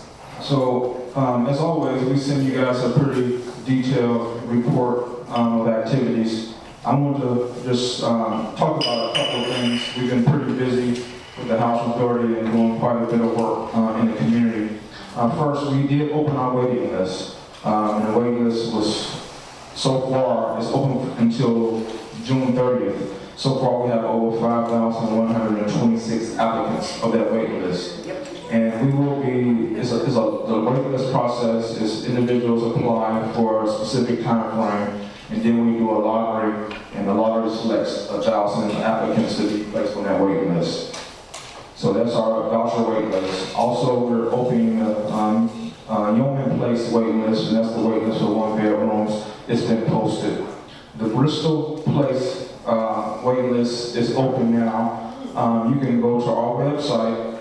So, as always, we send you guys a pretty detailed report of activities. I want to just talk about a couple of things. We've been pretty busy with the Housing Authority and doing quite a bit of work in the community. First, we did open our waiting list. And the waiting list was, so far, it's open until June 30th. So far, we have over 5,126 applicants of that waiting list. And we will be, the waiting list process is individuals apply for a specific time frame, and then we do a lottery, and the lottery selects 1,000 applicants to be placed on that waiting list. So that's our voucher waiting list. Also, we're opening a Yeoman Place waiting list, and that's the waiting list for 1-bedrooms. It's been posted. The Bristol Place waiting list is open now. You can go to our website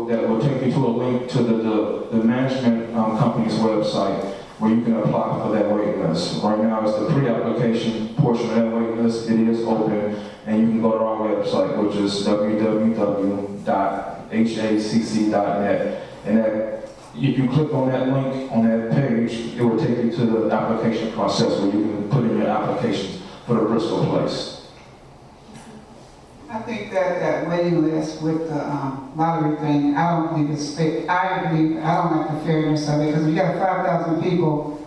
that will take you to a link to the management company's website where you can apply for that waiting list. Right now it's the pre-application portion of that waiting list. It is open, and you can go to our website, which is www.hacc.net. And if you click on that link on that page, it will take you to the application process where you can put in your applications for the Bristol Place. I think that waiting list with the lottery thing, I don't believe it's fair. I don't like the fairness of it, because we got 5,000 people,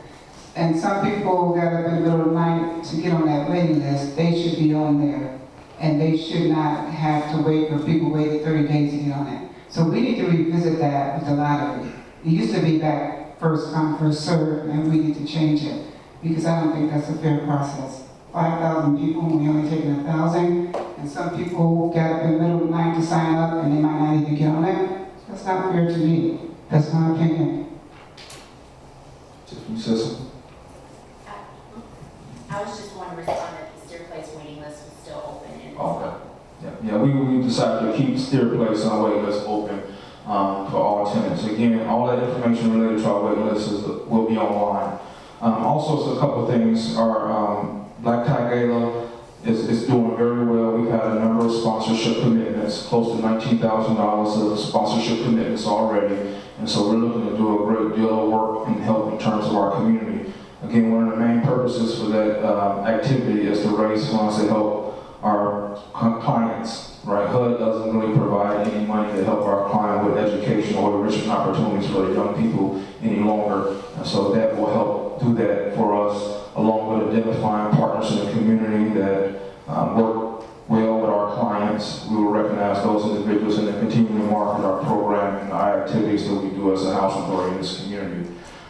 and some people got up in the middle of the night to get on that waiting list. They should be on there, and they should not have to wait, or people waited 30 days to get on it. So we need to revisit that with the lottery. It used to be back first come, first served, and we need to change it, because I don't think that's a fair process. 5,000 people, we only taking 1,000, and some people got up in the middle of the night to sign up, and they might not even get on it. That's not fair to me. That's my opinion. Tiffany says something? I was just wondering if the Steer Place waiting list was still open. Okay. Yeah, we decided to keep Steer Place on waiting list open for all tenants. Again, all that information related to our waiting list will be online. Also, so a couple of things. Our Black Tie Gala is doing very well. We've had a number of sponsorship commitments, close to $19,000 of sponsorship commitments already. And so we're looking to do a great deal of work and help in terms of our community. Again, one of the main purposes for that activity is to raise funds to help our clients, right? HUD doesn't really provide any money to help our client with education or enrichment opportunities for the young people any longer. And so that will help do that for us, along with identifying partners in the community that work well with our clients. We will recognize those individuals and then continue to market our program and our activities that we do as a housing authority in this community.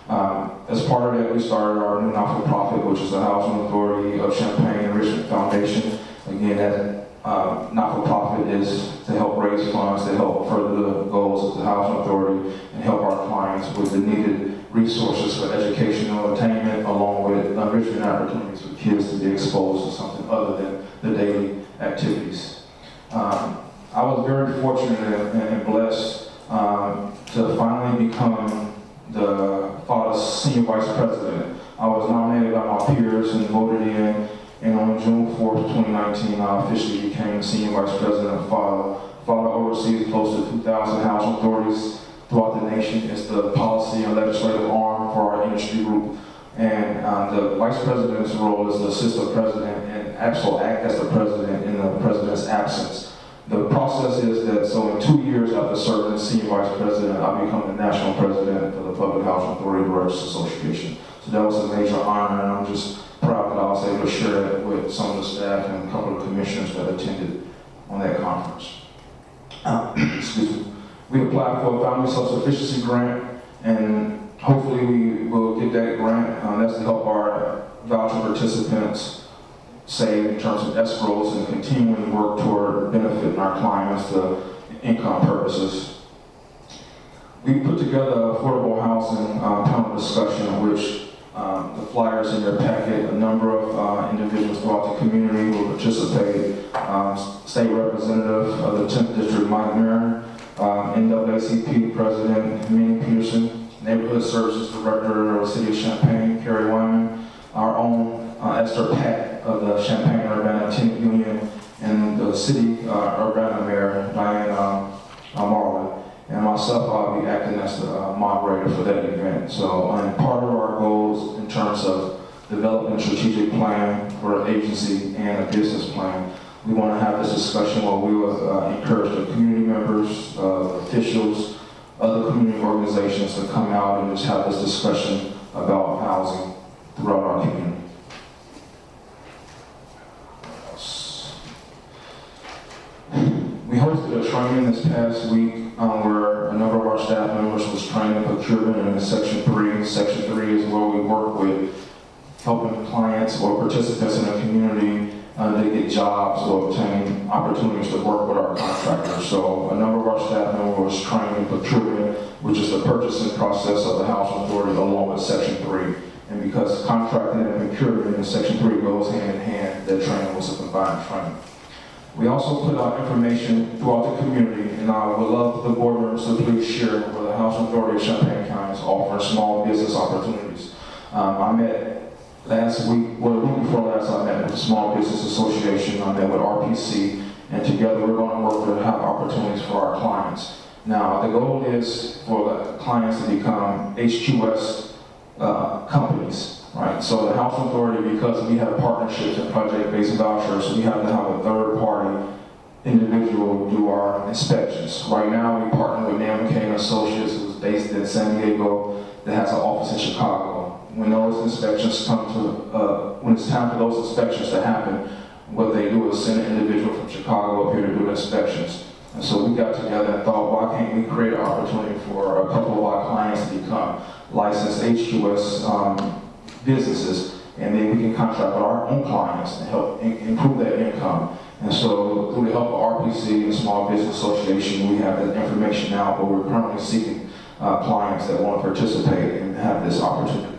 As part of that, we started our new not-for-profit, which is the Housing Authority of Champaign Enrichment Foundation. Again, that not-for-profit is to help raise funds to help further the goals of the Housing Authority and help our clients with the needed resources for educational attainment, along with enrichment opportunities for kids to be exposed to something other than the daily activities. I was very fortunate and blessed to finally become the FADA's senior vice president. I was nominated by my peers and voted in, and on June 4th, 2019, I officially became the senior vice president of FADA. FADA oversees close to 2,000 housing authorities throughout the nation. It's the policy and legislative arm for our industry group. And the vice president's role is to assist the president and actually act as the president in the president's absence. The process is that, so in 2 years after serving as senior vice president, I become the national president for the Public Housing Authority Directors Association. So that was a major honor, and I'm just proud that I was able to share it with some of the staff and a couple of commissioners that attended on that conference. Excuse me. We applied for a family self-sufficiency grant, and hopefully we will get that grant. That's to help our voucher participants save in terms of escrows and continuing to work toward benefiting our clients to income purposes. We put together an affordable housing panel discussion, which the flyers in your packet, a number of individuals throughout the community will participate. State Representative of the 10th District, Mike Marin, NAACP President Minnie Peterson, Neighborhood Services Director of the City of Champaign, Carrie Wyman, our own Esther Pack of the Champaign-Urbana Tenant Union, and the City Urbana Mayor, Diane Marlin. And myself, I'll be acting as the moderator for that event. So part of our goals in terms of developing a strategic plan for an agency and a business plan, we want to have this discussion where we will encourage the community members, officials, other community organizations to come out and just have this discussion about housing throughout our community. training this past week where a number of our staff members was trained in procurement in Section 3. Section 3 is where we work with helping clients or participants in the community to get jobs or obtain opportunities to work with our contractors. So a number of our staff members was trained in procurement, which is the purchasing process of the housing authority along with Section 3. And because contracting and procurement in Section 3 goes hand in hand, that training was a combined training. We also put out information throughout the community, and I would love the board members to please share where the Housing Authority of Champaign County is offering small business opportunities. I met last week, well, the week before last, I met with the Small Business Association, I met with RPC, and together we're going to work to have opportunities for our clients. Now, the goal is for the clients to become HQS companies, right? So the Housing Authority, because we have partnerships and project-based vouchers, we have to have a third-party individual do our inspections. Right now, we partner with Nam McCain Associates, who's based in San Diego, that has an office in Chicago. When those inspections come to, when it's time for those inspections to happen, what they do is send an individual from Chicago up here to do the inspections. And so we got together and thought, why can't we create an opportunity for a couple of our clients to become licensed HQS businesses, and then we can contract with our own clients and help improve their income. And so through the help of RPC and Small Business Association, we have that information out, but we're currently seeking clients that want to participate and have this opportunity.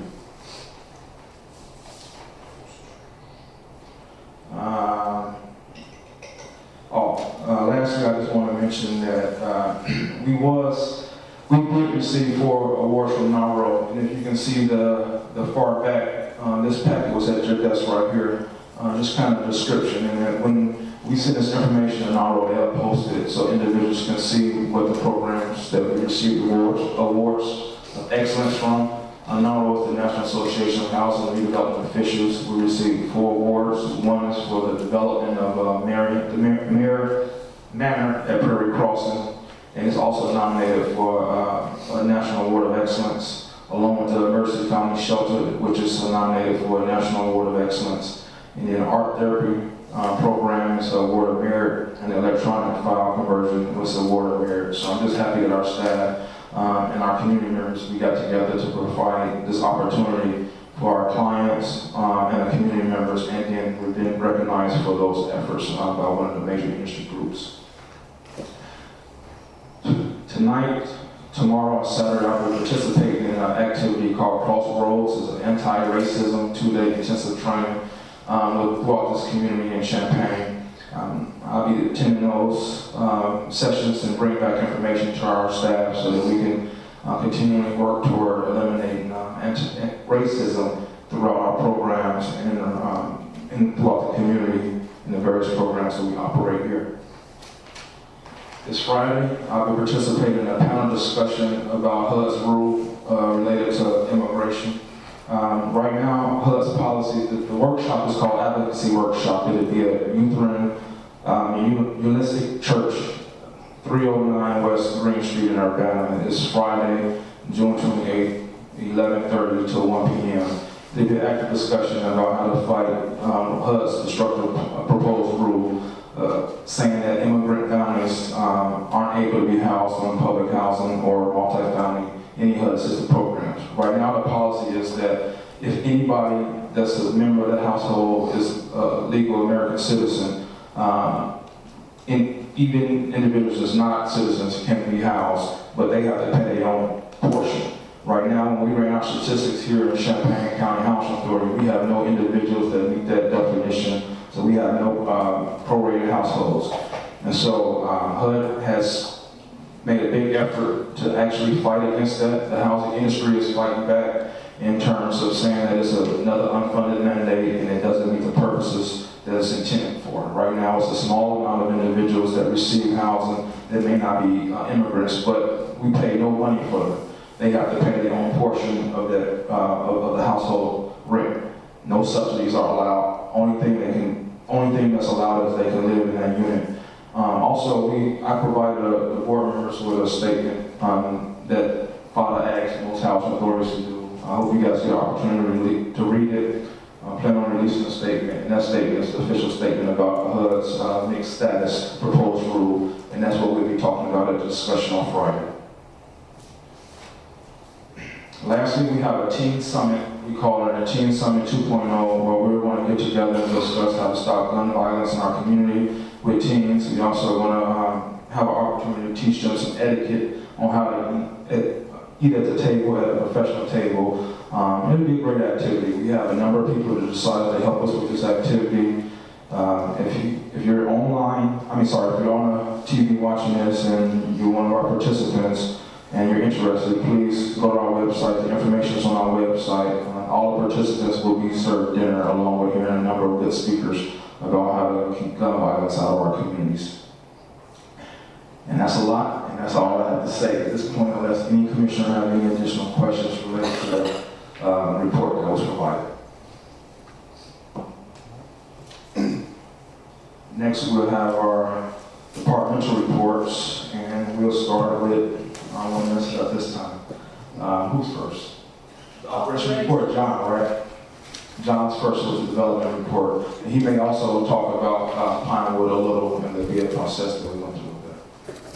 Lastly, I just want to mention that we did receive 4 awards from NARO, and if you can see the far back, this packet was at your desk right here, just kind of a description, and then when we send this information to NARO, they'll post it so individuals can see what the programs that we received awards of excellence from. NARO is the National Association of Housing and Redevelopment Officials. We received 4 awards. One is for the development of the Manor at Prairie Crossing, and it's also nominated for a National Award of Excellence, along with the Mercy Family Shelter, which is nominated for a National Award of Excellence. And then Art Therapy Program is an Award of Merit, and the Electronic File Conversion was an Award of Merit. So I'm just happy that our staff and our community members, we got together to provide this opportunity for our clients and our community members, and then we've been recognized for those efforts by one of the major industry groups. Tonight, tomorrow, and Saturday, I will participate in an activity called Crossroads. It's an anti-racism 2-day intensive training throughout this community in Champaign. I'll be attending those sessions and bring back information to our staff so that we can continually work toward eliminating racism throughout our programs and throughout the community in the various programs that we operate here. This Friday, I'll be participating in a panel discussion about HUD's rule related to immigration. Right now, HUD's policy, the workshop is called Advocacy Workshop. It'll be at Lutheran Unistic Church, 309 West Green Street in Urbana. It's Friday, June 28th, 11:30 to 1 p.m. There'll be an active discussion about how to fight HUD's destructive proposed rule, saying that immigrant families aren't able to be housed on public housing or multifamily, any HUD assisted programs. Right now, the policy is that if anybody that's a member of the household is a legal American citizen, even individuals that's not citizens can be housed, but they have to pay their own portion. Right now, when we ran our statistics here in Champaign County Housing Authority, we have no individuals that meet that definition, so we have no prorated households. And so HUD has made a big effort to actually fight against that. The housing industry is fighting back in terms of saying that it's another unfunded mandate and it doesn't meet the purposes that it's intended for. Right now, it's a small amount of individuals that receive housing that may not be immigrants, but we pay no money for them. They have to pay their own portion of that of the household rent. No subsidies are allowed. Only thing that's allowed is they can live in that unit. Also, I provided the board members with a statement that Father asked most housing authorities to do. I hope you guys get an opportunity to read it. plan on releasing a statement, and that statement is the official statement about HUD's mixed status proposed rule, and that's what we'll be talking about at the discussion on Friday. Lastly, we have a teen summit. We call it a Teen Summit 2.0, where we're going to get together and discuss how to stop gun violence in our community with teens. We also want to have an opportunity to teach them some etiquette on how to eat at the table, at a professional table. It'll be a great activity. We have a number of people that decided to help us with this activity. If you're online, if you're on a TV watching this and you're one of our participants and you're interested, please go to our website. The information is on our website. All the participants will be served dinner along with hearing a number of good speakers about how to keep gun violence out of our communities. And that's a lot, and that's all I have to say at this point, unless any commissioner have any additional questions related to the report that was provided. Next, we'll have our departmental reports, and we'll start with one minute at this time. Who's first? The operation report, John, right? John's first was the development report, and he may also talk about Pinewood a little and the bid process that we went through.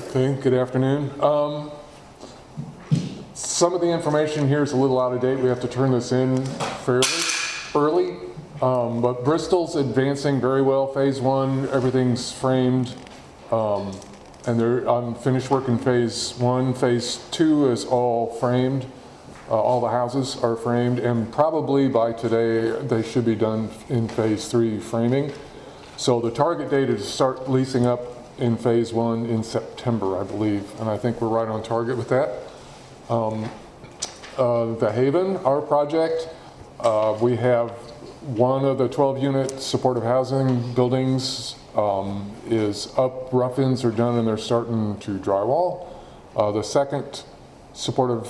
Okay, good afternoon. Some of the information here is a little out of date. We have to turn this in fairly early, but Bristol's advancing very well. Phase 1, everything's framed, and I'm finished work in Phase 1. Phase 2 is all framed. All the houses are framed, and probably by today they should be done in Phase 3 framing. So the target date is to start leasing up in Phase 1 in September, I believe, and I think we're right on target with that. The Haven, our project, we have one of the 12-unit supportive housing buildings is up, rough-ins are done, and they're starting to drywall. The second supportive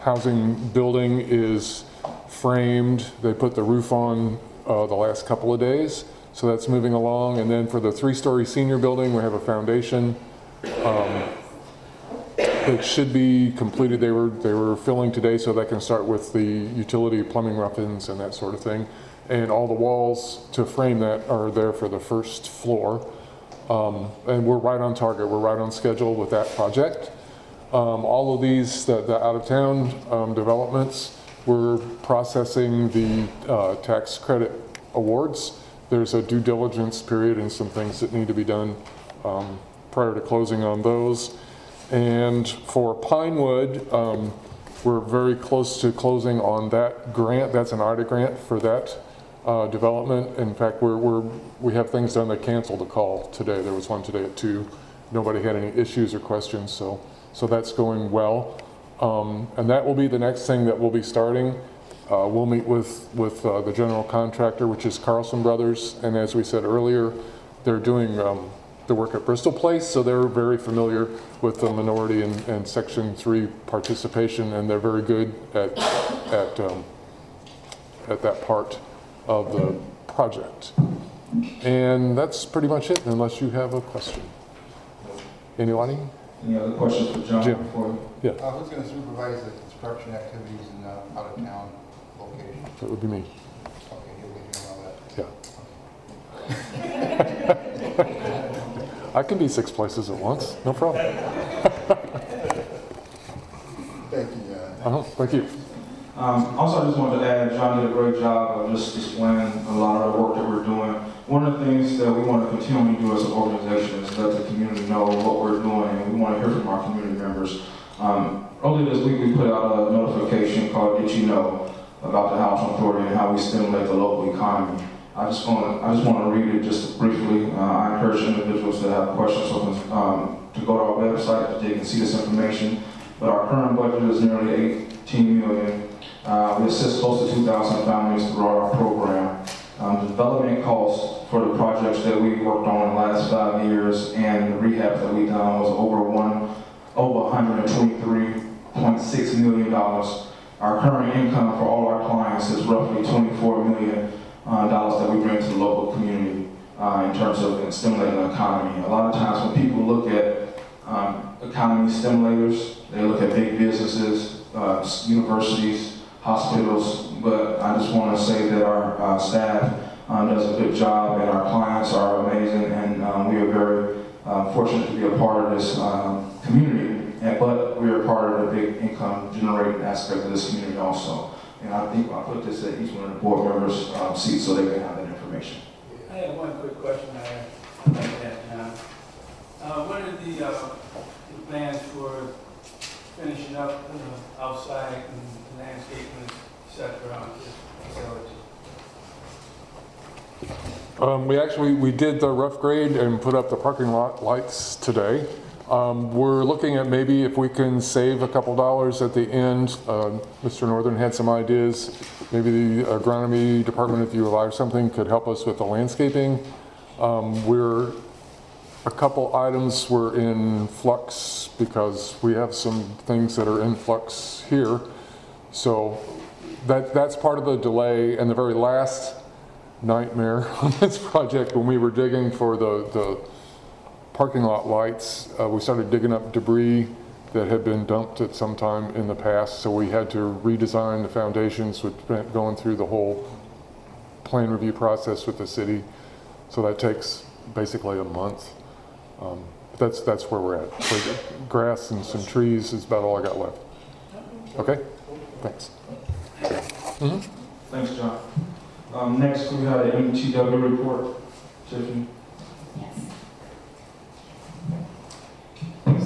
housing building is framed. They put the roof on the last couple of days. So that's moving along. And then for the 3-story senior building, we have a foundation. It should be completed. They were filling today so they can start with the utility plumbing rough-ins and that sort of thing. And all the walls to frame that are there for the first floor. And we're right on target. We're right on schedule with that project. All of these, the out-of-town developments, we're processing the tax credit awards. There's a due diligence period and some things that need to be done prior to closing on those. And for Pinewood, we're very close to closing on that grant. That's an IDA grant for that development. In fact, we have things done. They canceled the call today. There was one today at 2. Nobody had any issues or questions, so that's going well. And that will be the next thing that we'll be starting. We'll meet with the general contractor, which is Carlson Brothers, and as we said earlier, they're doing the work at Bristol Place, so they're very familiar with the minority and Section 3 participation, and they're very good at that part of the project. And that's pretty much it, unless you have a question. Anybody? Any other questions for John? Jim. Who's going to supervise the construction activities in out-of-town locations? That would be me. Okay, you'll be doing all that. Yeah. I can be 6 places at once, no problem. Thank you, John. Thank you. Also, I just wanted to add, John did a great job of just displaying a lot of the work that we're doing. One of the things that we want to continually do as an organization is let the community know what we're doing, and we want to hear from our community members. Earlier this week, we put out a notification called Did You Know about the Housing Authority and how we stimulate the local economy. I just want to read it just briefly. I encourage individuals that have questions to go to our website so they can see this information. But our current budget is nearly $18 million. We assist close to 2,000 families throughout our program. The development costs for the projects that we worked on in the last 5 years and the rehab that we done was over $123.6 million. Our current income for all our clients is roughly $24 million that we bring to the local community in terms of stimulating the economy. A lot of times when people look at economy stimulators, they look at big businesses, universities, hospitals. But I just want to say that our staff does a good job, and our clients are amazing, and we are very fortunate to be a part of this community. But we are part of the big income generating aspect of this community also. And I think I'll put this at each one of the board members' seats so they can have that information. I have one quick question I have about that now. What are the plans for finishing up outside and landscaping, et cetera, on this facility? We did the rough grade and put up the parking lot lights today. We're looking at maybe if we can save a couple dollars at the end. Mr. Northern had some ideas. Maybe the agronomy department, if you allow something, could help us with the landscaping. A couple items were in flux because we have some things that are in flux here. So that's part of the delay. And the very last nightmare on this project, when we were digging for the parking lot lights, we started digging up debris that had been dumped at some time in the past, so we had to redesign the foundations, which meant going through the whole plan review process with the city. So that takes basically a month. That's where we're at. So grass and some trees is about all I got left. Okay? Thanks. Mm-hmm. Thanks, John. Next, we have the MTW report. Tiffany. Yes.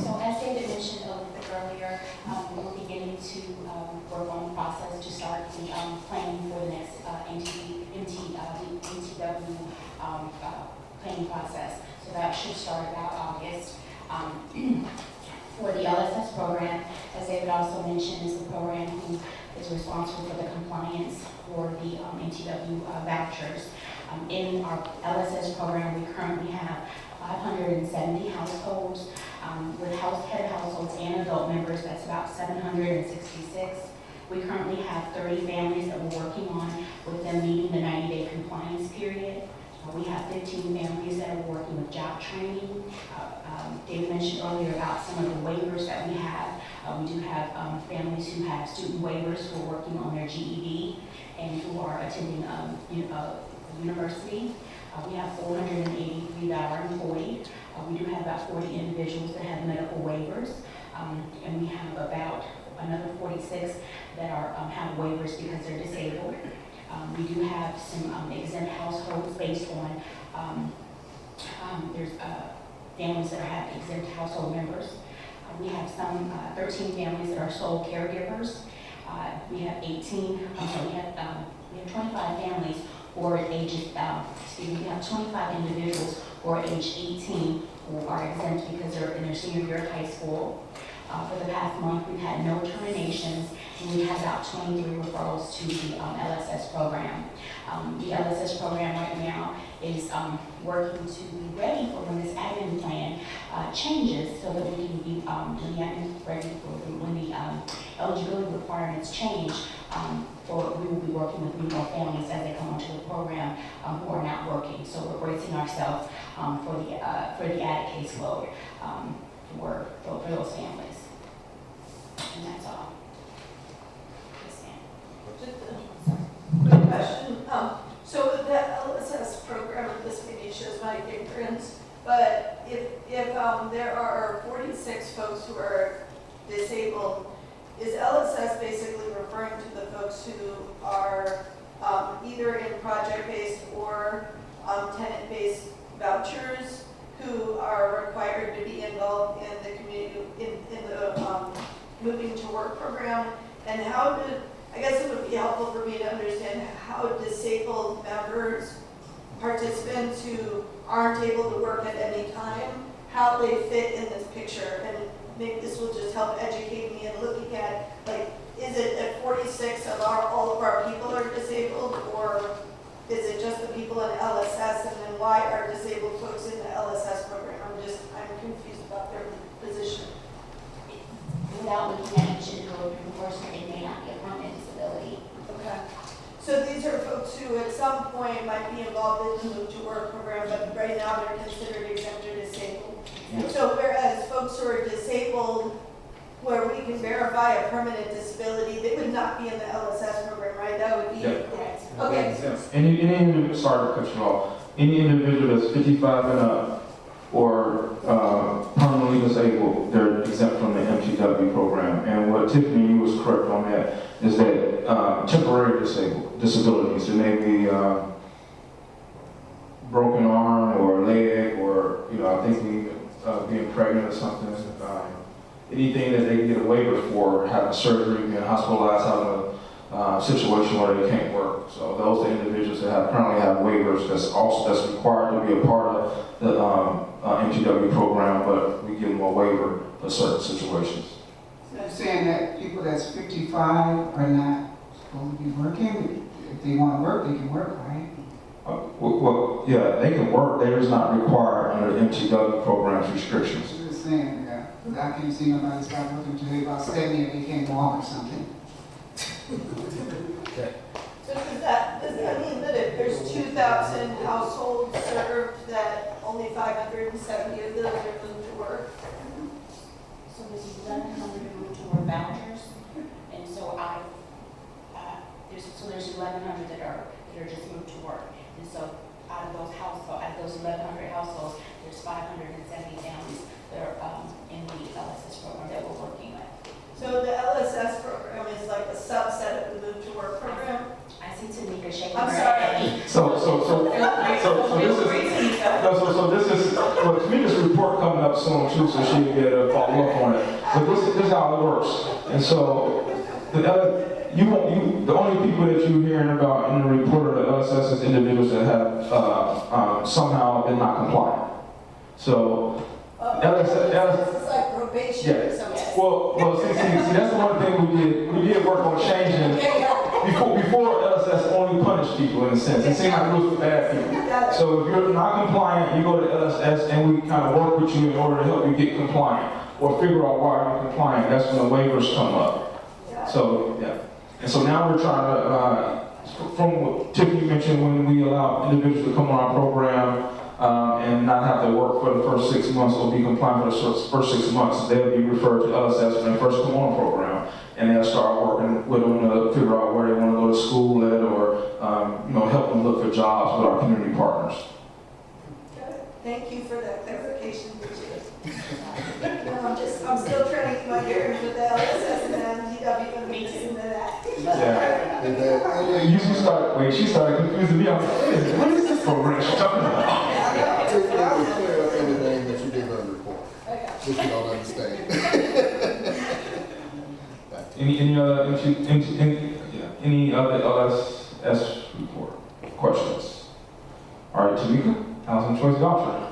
So as David mentioned a little bit earlier, we're beginning to work on the process to start the planning for the next MTW planning process. So that should start about August. For the LSS program, as David also mentioned, is the program who is responsible for the compliance for the MTW vouchers. In our LSS program, we currently have 570 households. With head households and adult members, that's about 766. We currently have 30 families that we're working on with them meeting the 90-day compliance period. We have 15 families that are working with job training. David mentioned earlier about some of the waivers that we have. We do have families who have student waivers who are working on their GED and who are attending university. We have 483 that are employed. We do have about 40 individuals that have medical waivers. And we have about another 46 that are have waivers because they're disabled. We do have some exempt households based on, there's families that have exempt household members. We have some 13 families that are sole caregivers. We have 25 families who are ages, we have 25 individuals who are age 18 who are exempt because they're in their senior year of high school. For the past month, we've had no terminations, and we have about 23 referrals to the LSS program. The LSS program right now is working to be ready for when this admin plan changes, so that we can be ready for when the eligibility requirements change. We will be working with more families as they come onto the program who are not working. So we're bracing ourselves for the added caseload for those families. And that's all. Yes, ma'am. Quick question. So the LSS program, this maybe shows my ignorance, but if there are 46 folks who are disabled, is LSS basically referring to the folks who are either in project-based or tenant-based vouchers who are required to be involved in the community, in the moving to work program? And I guess it would be helpful for me to understand how disabled members, participants who aren't able to work at any time, how they fit in this picture. And maybe this will just help educate me in looking at, like, is it that 46 of all of our people are disabled, or is it just the people in LSS, and then why are disabled folks in the LSS program? I'm confused about their position. Without looking at each individual person, it may not be a permanent disability. Okay. So these are folks who at some point might be involved in the Move to Work program, but right now they're considered exempt or disabled. Yes. So whereas folks who are disabled where we can verify a permanent disability, they would not be in the LSS program, right? That would be, Yep. okay. Sorry to cut you off. Any individual that's 55 and up or permanently disabled, they're exempt from the MTW program. And what Tiffany, you was correct on that, is that temporary disabilities, it may be broken arm or leg, or I think being pregnant or something. Anything that they can get a waiver for, having surgery, being hospitalized, having a situation where they can't work. So those are individuals that currently have waivers that's required to be a part of the MTW program, but we give them a waiver for certain situations. So you're saying that people that's 55 are not supposed to be working? If they want to work, they can work, right? Well, yeah, they can work. They're just not required under the MTW program's restrictions. I'm just saying, yeah. I can't see nobody start working until they're about 70 if they can't walk or something. So does that mean that if there's 2,000 households served, that only 570 of those are moved to work? So this is 1,100 move to work vouchers, and so there's 1,100 that are just moved to work, and so out of those 1,100 households, there's 570 families that are in the LSS program that we're working with. So the LSS program is like a subset of the move to work program? I see Tanika shaking I'm her sorry. head. So this is well, Tamika's report coming up soon too, so she can get a follow up on it. But this is how it works. And so the only people that you're hearing about in the report of the LSS is individuals that have somehow been not compliant. So LSS It's like probation or something. well, see, that's the one thing we did. We did work on changing. Before LSS only punished people in a sense. It seemed like it was for bad people. So if you're not compliant, you go to LSS and we kind of work with you in order to help you get compliant or figure out why you're compliant. That's when the waivers come up. So, yeah. And so now we're trying to, from what Tiffany mentioned, when we allow individuals to come on our program and not have to work for the first 6 months or be compliant for the first 6 months, they'll be referred to LSS when they first come on the program. And they'll start working with them to figure out where they want to go to school at, or help them look for jobs with our community partners. Thank you for that clarification, Bridget. I'm still trying to get my bearings with the LSS and the MTW and mixing into that. Yeah. She started confusing me. I'm like, what is this program she's talking about? Tiffany will clear up anything that you did on the report, if you don't understand. Any other LSS report questions? All right, Tamika, Housing Choice Voucher.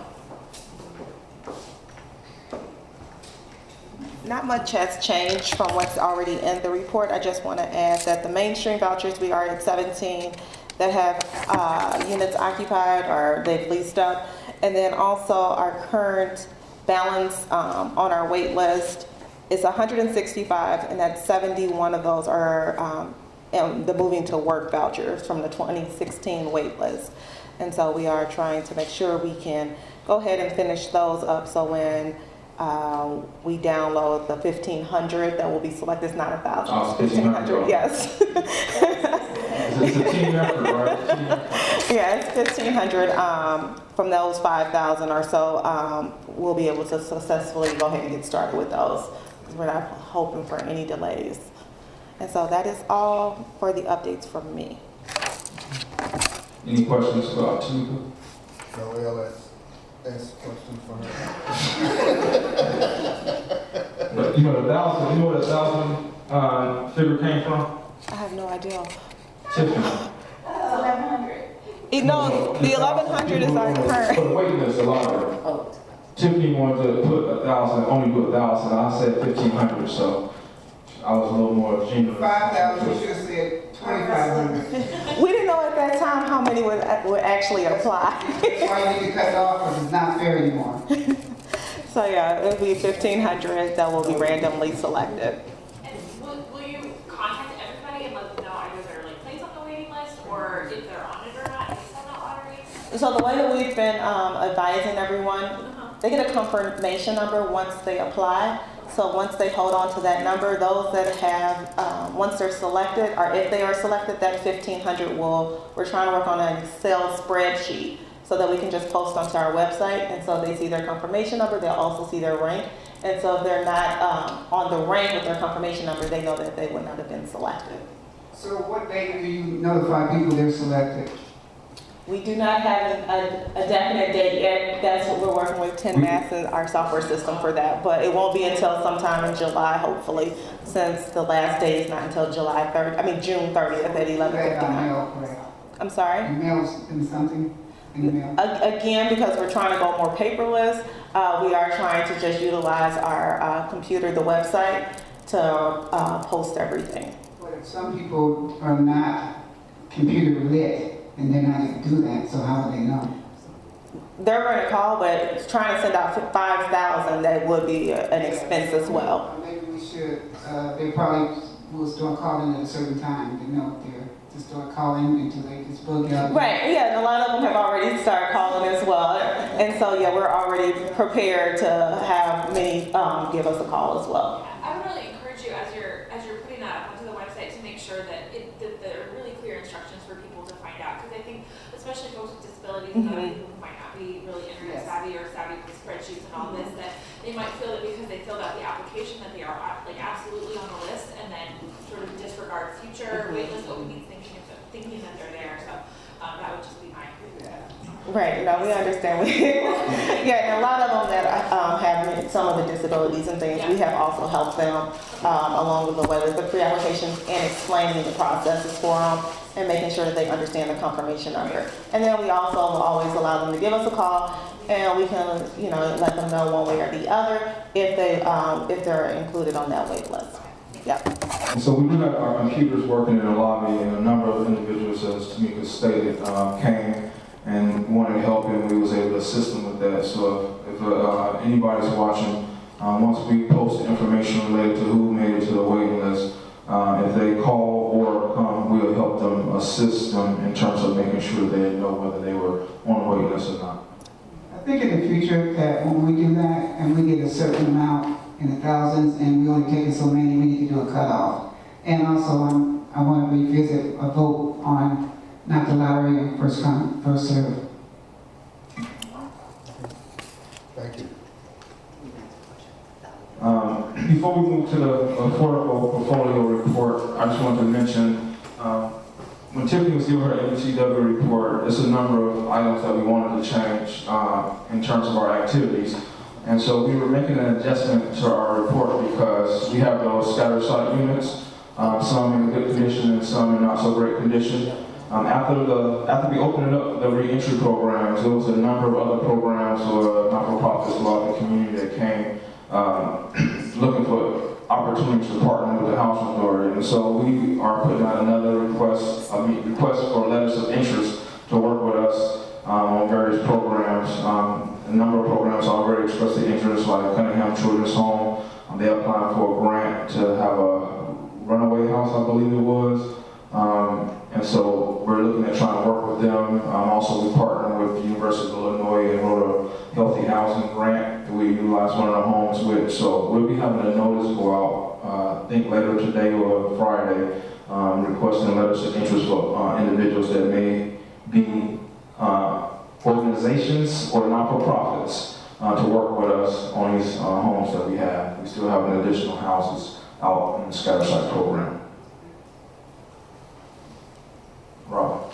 Not much has changed from what's already in the report. I just want to add that the mainstream vouchers, we are at 17 that have units occupied or they've leased up. And then also our current balance on our wait list is 165, and that 71 of those are the moving to work vouchers from the 2016 wait list. And so we are trying to make sure we can go ahead and finish those up, so when we download the 1,500 that will be selected, it's not 1,000, Oh, it's 1,500, yes. It's a team effort, right? Yeah, it's 1,500. From those 5,000 or so, we'll be able to successfully go ahead and get started with those. We're not hoping for any delays. And so that is all for the updates from me. Any questions about Tamika? No LSS question for her. But you know where the 1,000 figure came from? I have no idea. Tiffany. 1,100. No, the 1,100 is our For current. the waiting list, a lot of it. Oh, Tiffany wanted to put 1,000, only do 1,000. I said 1,500, so I was a little more generous. 5,000, you should have said 2,500. We didn't know at that time how many would actually apply. That's why you need to cut it off, because it's not fair anymore. So yeah, it'll be 1,500 that will be randomly selected. And will you contact everybody and let them know either they're like placed on the waiting list or if they're on it or not based on that lottery? So the way that we've been advising everyone, they get a confirmation number once they apply. So once they hold on to that number, those that have, once they're selected, or if they are selected, that 1,500 we're trying to work on an Excel spreadsheet so that we can just post onto our website. And so they see their confirmation number, they'll also see their rank. And so if they're not on the rank with their confirmation number, they know that they would not have been selected. So what date do you notify people they're selected? We do not have a definite date yet. That's what we're working with 10 Mass and our software system for that. But it won't be until sometime in July, hopefully, since the last day is not until June 30th at 11:59. I'm sorry? Emails and something? Email. Again, because we're trying to go more paperless, we are trying to just utilize our computer, the website, to post everything. But if some people are not computer lit and they're not able to do that, so how would they know? They're going to call, but trying to send out 5,000, that would be an expense as well. Maybe we should, they probably will start calling at a certain time, to know if they're to start calling until they just book out. Right, yeah, and a lot of them have already started calling as well. And so, yeah, we're already prepared to have many give us a call as well. I would really encourage you as you're putting that up onto the website to make sure that there are really clear instructions for people to find out. Because I think, especially folks with disabilities and other people who might not be really internet savvy or savvy with spreadsheets and all this, that they might feel that because they filled out the application that they are like absolutely on the list, and then sort of disregard future waitlist openings, thinking that they're there. So that would just be my Right, no, we understand. Yeah, and a lot of them that have some of the disabilities and things, we have also helped them along with the whether the pre-applications and explaining the processes for them and making sure that they understand the confirmation number. And then we also will always allow them to give us a call, and we can, let them know one way or the other if they're included on that wait list. Yeah. And so we do have our computers working in the lobby, and a number of individuals, as Tamika stated, came and wanted help, and we was able to assist them with that. So if anybody's watching, once we post the information related to who made it to the waiting list, if they call or come, we'll help them, assist them in terms of making sure they know whether they were on the waiting list or not. I think in the future that when we do that and we get a certain amount in the thousands and we only take so many, we need to do a cutoff. And also, I want to revisit a vote on not the lottery and first come, first serve. Thank you. Before we move to the affordable portfolio report, I just wanted to mention, when Tiffany was giving her MTW report, there's a number of items that we wanted to change in terms of our activities. And so we were making an adjustment to our report because we have those scattered site units, some in good condition and some in not so great condition. After we opened up the re-entry programs, there was a number of other programs or not-for-profits throughout the community that came looking for opportunities to partner with the housing authority. And so we are putting out another request for letters of interest to work with us on various programs. A number of programs already expressed the interest, like Cunningham Children's Home. They applied for a grant to have a runaway house, I believe it was. And so we're looking at trying to work with them. Also, we partnered with the University of Illinois and wrote a healthy housing grant that we utilized one of the homes with. So we'll be having a notice go out, I think later today or Friday, requesting letters of interest for individuals that may be organizations or not-for-profits to work with us on these homes that we have. We still have an additional houses out in the scatter site program. Rob.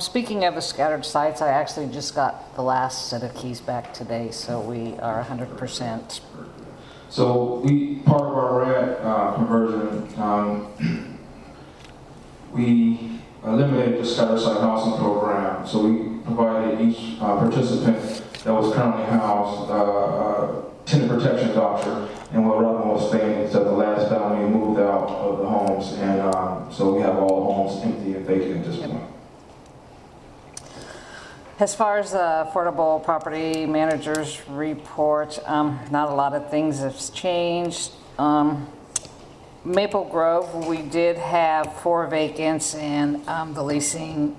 Speaking of the scattered sites, I actually just got the last set of keys back today, so we are 100%. So part of our RAD conversion, we eliminated the scattered site housing program. So we provided each participant that was currently housed tenant protection voucher, and what Robin was saying is that the last family moved out of the homes, and so we have all the homes empty and vacant at this point. As far as the affordable property managers report, not a lot of things have changed. Maple Grove, we did have 4 vacants, and the leasing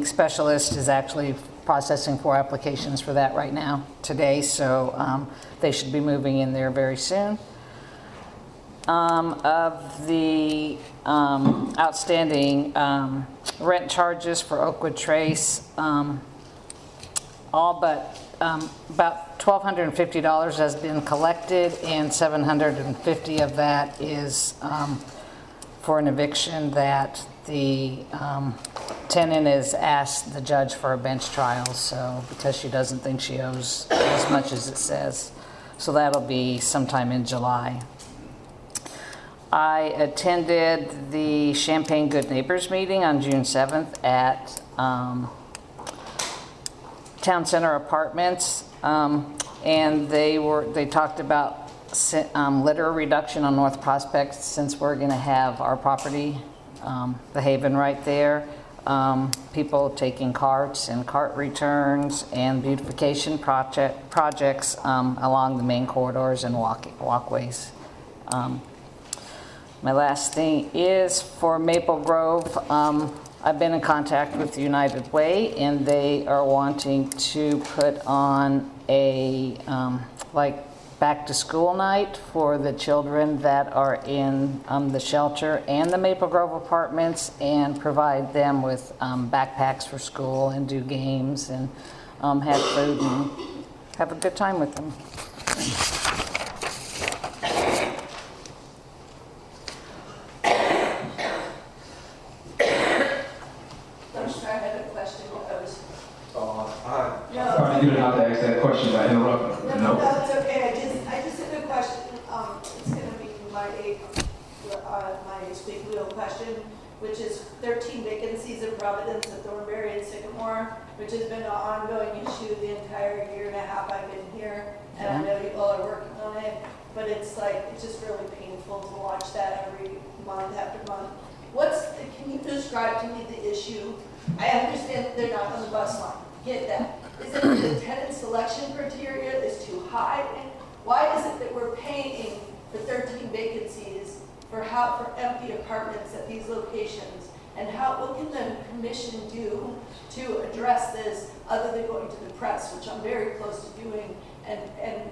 specialist is actually processing 4 applications for that right now, today, so they should be moving in there very soon. Of the outstanding rent charges for Oakwood Trace, all but about $1,250 has been collected, and $750 of that is for an eviction that the tenant has asked the judge for a bench trial, so because she doesn't think she owes as much as it says. So that'll be sometime in July. I attended the Champaign Good Neighbors meeting on June 7th at Town Center Apartments, and they talked about litter reduction on North Prospect, since we're going to have our property, the Haven, right there. People taking carts and cart returns and beautification projects along the main corridors and walkways. My last thing is for Maple Grove. I've been in contact with United Way, and they are wanting to put on a like back to school night for the children that are in the shelter and the Maple Grove apartments, and provide them with backpacks for school and do games and have food and have a good time with them. I didn't know how to ask that question by interrupting. No, it's okay. I just had a question. It's going to be my squeaky wheel question, which is 13 vacancies in Providence at Thornberry and Sycamore, which has been an ongoing issue the entire year and a half I've been here, and I know you all are working on it, but it's just really painful to watch that every month after month. Can you describe to me the issue? I understand that they're not on the bus line. Get that. Is it that the tenant selection criteria is too high? And why is it that we're paying for 13 vacancies for empty apartments at these locations? And what can the commission do to address this other than going to the press, which I'm very close to doing, and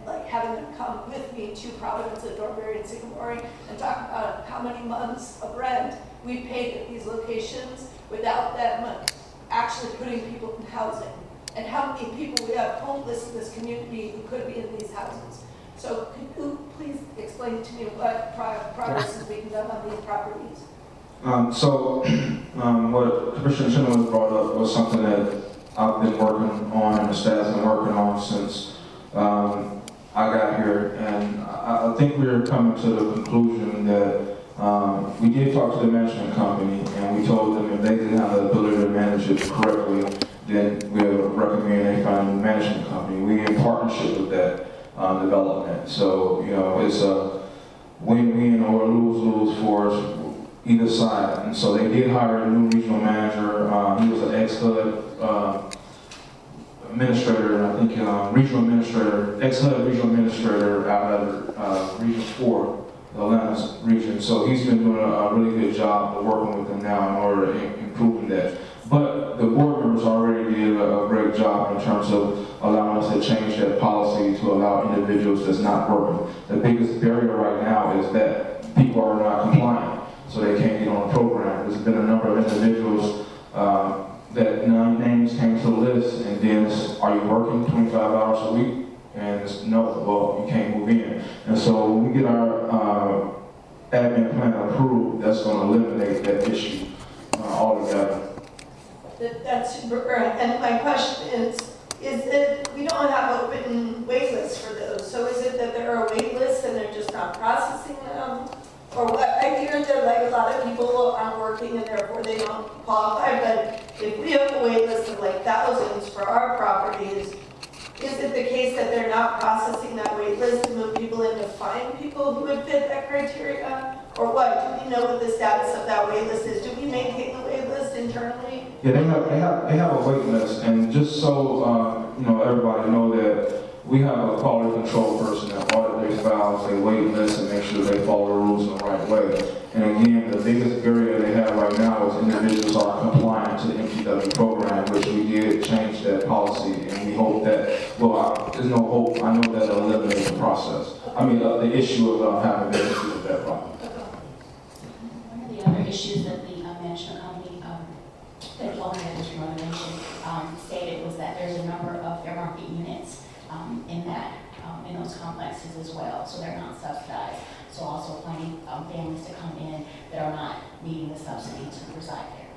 like having them come with me to Providence and Thornberry and Sycamore and talk about how many months of rent we paid at these locations without them actually putting people in housing, and how many people we have homeless in this community who could be in these houses. So could you please explain to me what progress is being done on these properties? What Commissioner Chenoweth brought up was something that I've been working on, and the staff's been working on since I got here, and I think we're coming to the conclusion that we did talk to the management company, and we told them if they didn't have the ability to manage it correctly, then we'll recommend they find a management company. We're in partnership with that development. So, it's a win-win or lose-lose for either side. And so they did hire a new regional manager. He was an ex-HUD administrator, and I think ex-HUD regional administrator out of Region 4, the Atlanta region. So he's been doing a really good job of working with them now in order to improve that. But the board members already did a great job in terms of allowing us to change that policy to allow individuals that's not working. The biggest barrier right now is that people are not compliant, so they can't get on the program. There's been a number of individuals that names came to the list, and then are you working 25 hours a week? And it's no, well, you can't move in. And so when we get our admin plan approved, that's going to eliminate that issue altogether. That's super great. And my question is that we don't have open wait lists for those. So is it that there are wait lists and they're just not processing them? Or what? I hear that a lot of people aren't working and therefore they don't qualify. But if we have a wait list of thousands for our properties, is it the case that they're not processing that wait list to move people in to find people who would fit that criteria? Or what? Do we know what the status of that wait list is? Do we maintain the wait list internally? Yeah, they have a wait list, and just so everybody know that we have a quality control person that audit their files, they wait list, and make sure they follow the rules in the right way. And again, the biggest barrier they have right now is individuals are compliant to the MTW program, which we did change that policy, and we hope that, there's no hope, I know that it'll eliminate the process. I mean, the issue of having vacancies with that problem. One of the other issues that the management company, the development that Mr. Miller mentioned, stated was that there's a number of fair market units in those complexes as well, so they're not subsidized. So also finding families to come in that are not needing the subsidy to reside there.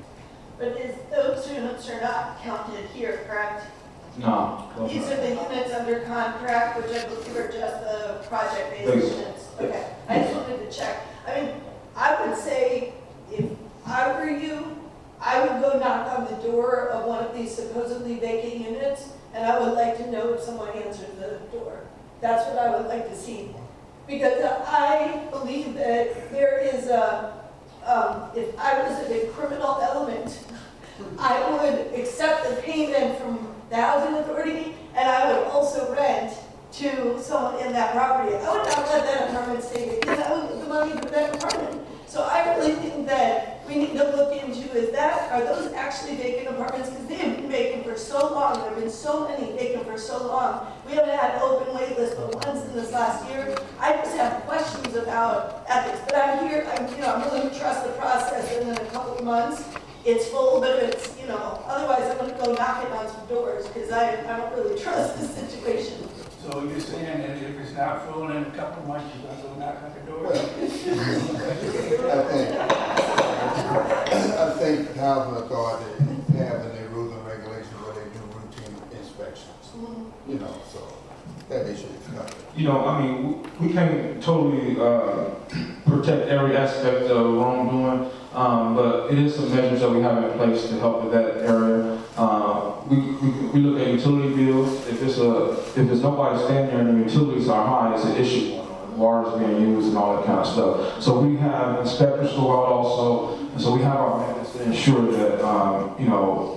But those units are not counted here, correct? No. These are the units under contract, which I believe are just the project-based units. Okay, I just wanted to check. I mean, I would say if I were you, I would go knock on the door of one of these supposedly vacant units, and I would like to know if someone answers the door. That's what I would like to see. Because I believe that there is if I was in a criminal element, I would accept the payment from the housing authority, and I would also rent to someone in that property. I would not let that apartment stay because I would get the money for that apartment. So I really think that we need to look into are those actually vacant apartments? Because they have been vacant for so long. There have been so many vacant for so long. We haven't had an open wait list but once in this last year. I just have questions about ethics. But I'm here, I'm willing to trust the process, and in a couple of months it's full, but if it's, otherwise I'm going to go knocking on some doors because I don't really trust this situation. So you're saying that if it's not full in a couple of months, you're going to go knock on the door? I think the housing authority have in their rules and regulations where they do routine inspections. So that issue is not. We can't totally protect every aspect of wrongdoing, but it is some measures that we have in place to help with that area. We look at utility bills. If there's nobody standing there and the utilities are high, it's an issue. Water's being used and all that kind of stuff. So we have inspectors go out also, and so we have our methods to ensure that,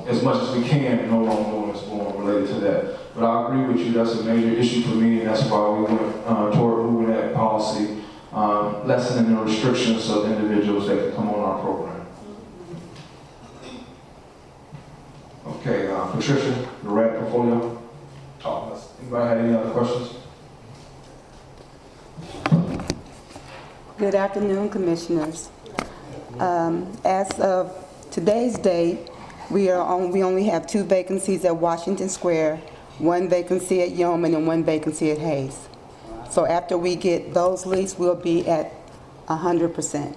as much as we can, no wrongdoing is going related to that. But I agree with you, that's a major issue for me, and that's why we went toward moving that policy, lessening the restrictions of individuals that can come on our program. Okay, Patricia, the RAD portfolio. Anybody have any other questions? Good afternoon, Commissioners. As of today's date, we only have 2 vacancies at Washington Square, 1 vacancy at Yeoman, and 1 vacancy at Hayes. So after we get those leased, we'll be at 100%.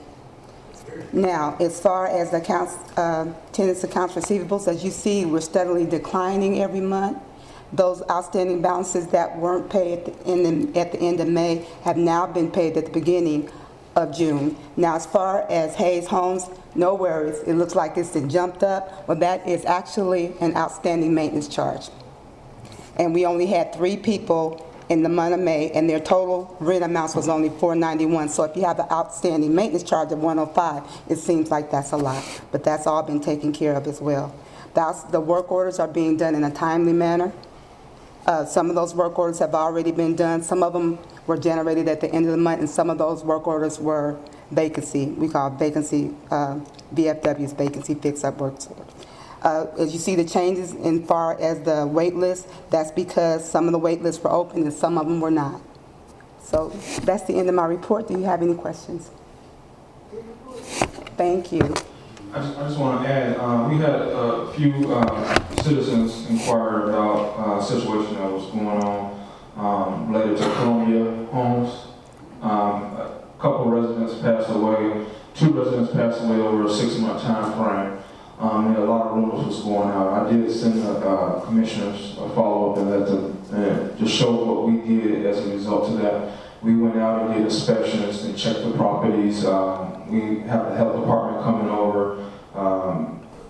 Now, as far as tenants' accounts receivables, as you see, we're steadily declining every month. Those outstanding balances that weren't paid at the end of May have now been paid at the beginning of June. Now, as far as Hayes Homes, no worries. It looks like it's jumped up. Well, that is actually an outstanding maintenance charge. And we only had 3 people in the month of May, and their total rent amounts was only $491. So if you have an outstanding maintenance charge of $105, it seems like that's a lot. But that's all been taken care of as well. The work orders are being done in a timely manner. Some of those work orders have already been done. Some of them were generated at the end of the month, and some of those work orders were vacancy. We call vacancy, VFW's vacancy fix-up work orders. As you see the changes in far as the wait list, that's because some of the wait lists were open and some of them were not. So that's the end of my report. Do you have any questions? Thank you. I just want to add, we had a few citizens inquire about a situation that was going on related to Columbia Homes. A couple of residents passed away. 2 residents passed away over a 6-month time frame. And a lot of rumors was going out. I did send the commissioners a follow-up and let them just show what we did as a result of that. We went out and did inspections and checked the properties. We have the health department coming over.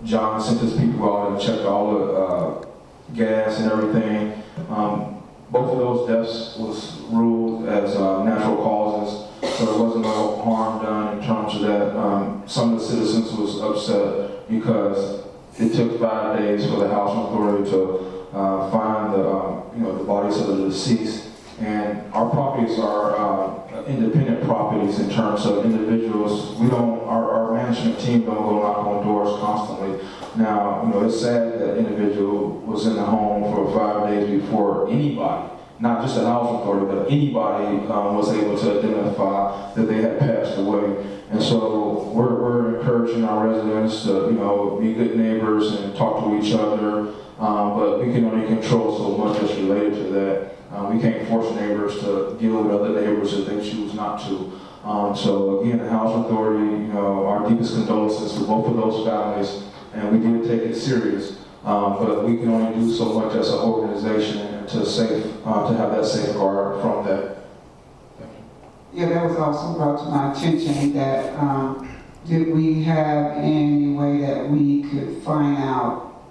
John sent his people out and checked all the gas and everything. Both of those deaths was ruled as natural causes, so there wasn't no harm done in terms of that. Some of the citizens was upset because it took 5 days for the housing authority to find the bodies of the deceased. And our properties are independent properties in terms of individuals. Our management team don't go knock on doors constantly. Now, it's sad that individual was in the home for 5 days before anybody, not just the housing authority, but anybody was able to identify that they had passed away. And so we're encouraging our residents to, be good neighbors and talk to each other. But we can only control so much that's related to that. We can't force neighbors to deal with other neighbors if they choose not to. So again, the Housing Authority, our deepest condolences to both of those families, and we did take it serious. But we can only do so much as an organization to have that safeguard from that. Yeah, that was also brought to my attention that did we have any way that we could find out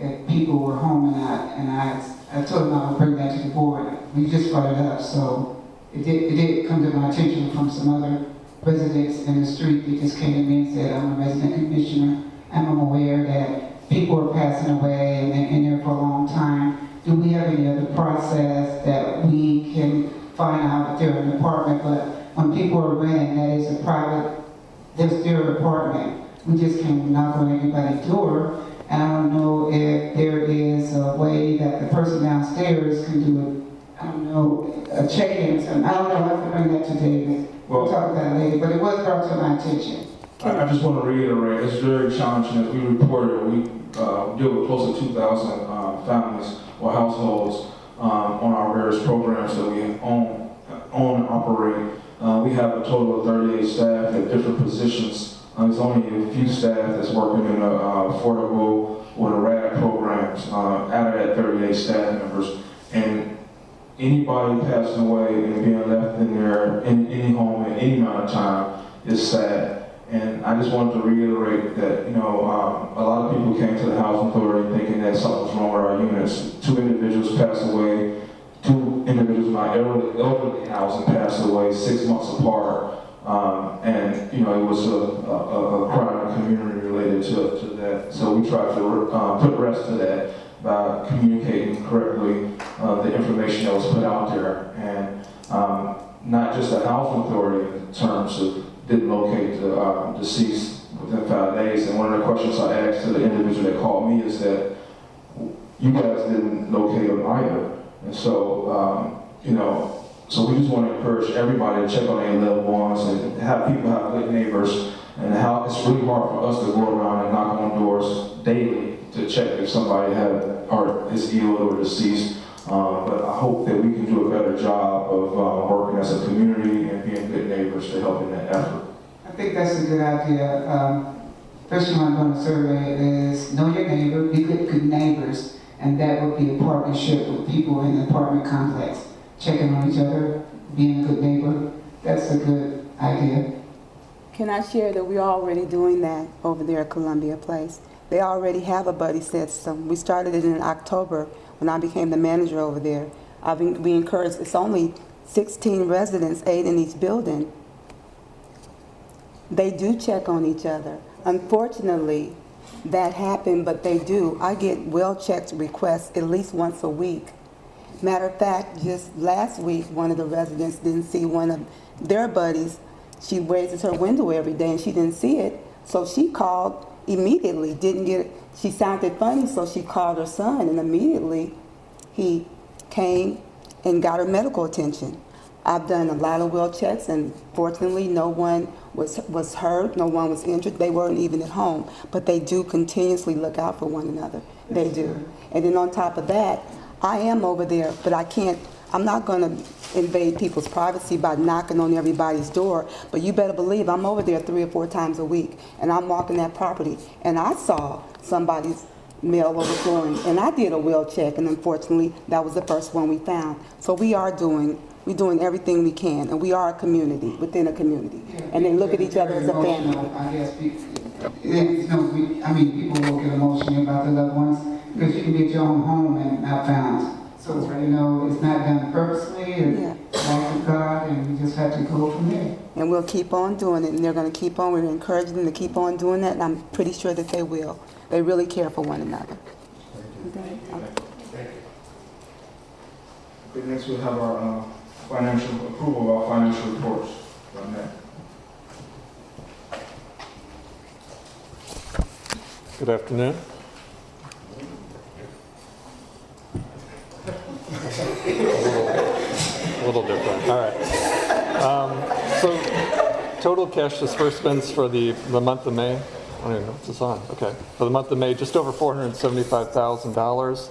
if people were home or not? And I told them I would bring that to the board. We just brought it up, so it did come to my attention from some other residents in the street. They just came to me and said, I'm a resident commissioner, and I'm aware that people are passing away and they're in there for a long time. Do we have any other process that we can find out if they're in an apartment? But when people are renting, that is a private, that's their apartment. We just can't knock on anybody's door. And I don't know if there is a way that the person downstairs can do a check-in. I don't know, I have to bring that to David. We'll talk about it later, but it was brought to my attention. I just want to reiterate, it's very challenging. As we reported, we deal with close to 2,000 families or households on our various programs that we own and operate. We have a total of 38 staff at different positions. There's only a few staff that's working in affordable or the RAD programs out of that 38 staff members. And anybody passing away and being left in there in any home at any amount of time is sad. And I just wanted to reiterate that, a lot of people came to the Housing Authority thinking that something was wrong with our units. 2 individuals passed away, 2 individuals in our elderly housing passed away 6 months apart. And it was a crime in the community related to that. So we tried to put rest to that by communicating correctly the information that was put out there. And not just the Housing Authority in terms of didn't locate the deceased within 5 days. And one of the questions I asked to the individual that called me is that you guys didn't locate them either. And so, so we just want to encourage everybody to check on their loved ones and have people have good neighbors. And how it's really hard for us to go around and knock on doors daily to check if somebody is ill or deceased. But I hope that we can do a better job of working as a community and being good neighbors to help in that effort. I think that's a good idea. First one I'm going to survey is know your neighbor, be good neighbors, and that would be a partnership with people in the apartment complex. Checking on each other, being a good neighbor, that's a good idea. Can I share that we're already doing that over there at Columbia Place? They already have a buddy system. We started it in October when I became the manager over there. We encouraged, it's only 16 residents, 8 in each building. They do check on each other. Unfortunately, that happened, but they do. I get well-checked requests at least once a week. Matter of fact, just last week, one of the residents didn't see one of their buddies. She raises her window every day and she didn't see it, so she called immediately, didn't get it. She sounded funny, so she called her son, and immediately he came and got her medical attention. I've done a lot of well checks, and fortunately no one was hurt, no one was injured. They weren't even at home, but they do continuously look out for one another. They do. And then on top of that, I am over there, but I'm not going to invade people's privacy by knocking on everybody's door, but you better believe I'm over there 3 or 4 times a week, and I'm walking that property, and I saw somebody's mail overflowing, and I did a well check, and unfortunately, that was the first one we found. So we're doing everything we can, and we are a community, within a community, and they look at each other as a family. I guess people will get emotional about their loved ones, because you can be at your own home and not found. So, it's not done purposely, or act of God, and we just have to go from there. And we'll keep on doing it, and they're going to keep on. We're encouraging them to keep on doing that, and I'm pretty sure that they will. They really care for one another. Thank you. Okay, next we'll have our financial approval of our financial reports. From that. Good afternoon. A little different. All right. So total cash disbursements for the month of May. I don't even know if this is on. Okay. For the month of May, just over $475,000.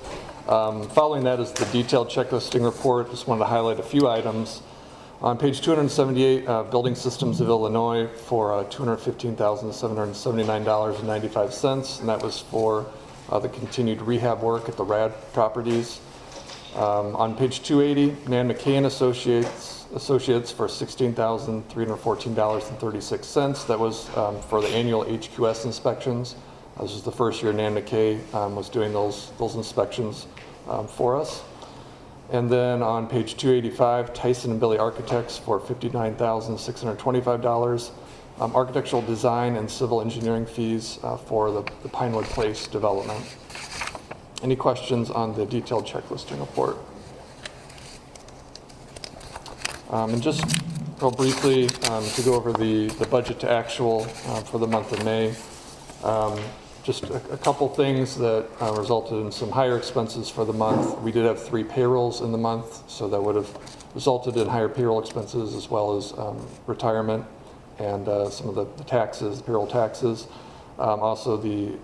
Following that is the detailed checklisting report. Just wanted to highlight a few items. On page 278, Building Systems of Illinois for $215,779.95, and that was for the continued rehab work at the RAD properties. On page 280, Nan McKay and Associates for $16,314.36. That was for the annual HQS inspections. This was the first year Nan McKay was doing those inspections for us. And then on page 285, Tyson and Billy Architects for $59,625. Architectural design and civil engineering fees for the Pinewood Place development. Any questions on the detailed checklisting report? And just real briefly to go over the budget to actual for the month of May. Just a couple things that resulted in some higher expenses for the month. We did have 3 payrolls in the month, so that would have resulted in higher payroll expenses as well as retirement and some of the taxes, payroll taxes. Also the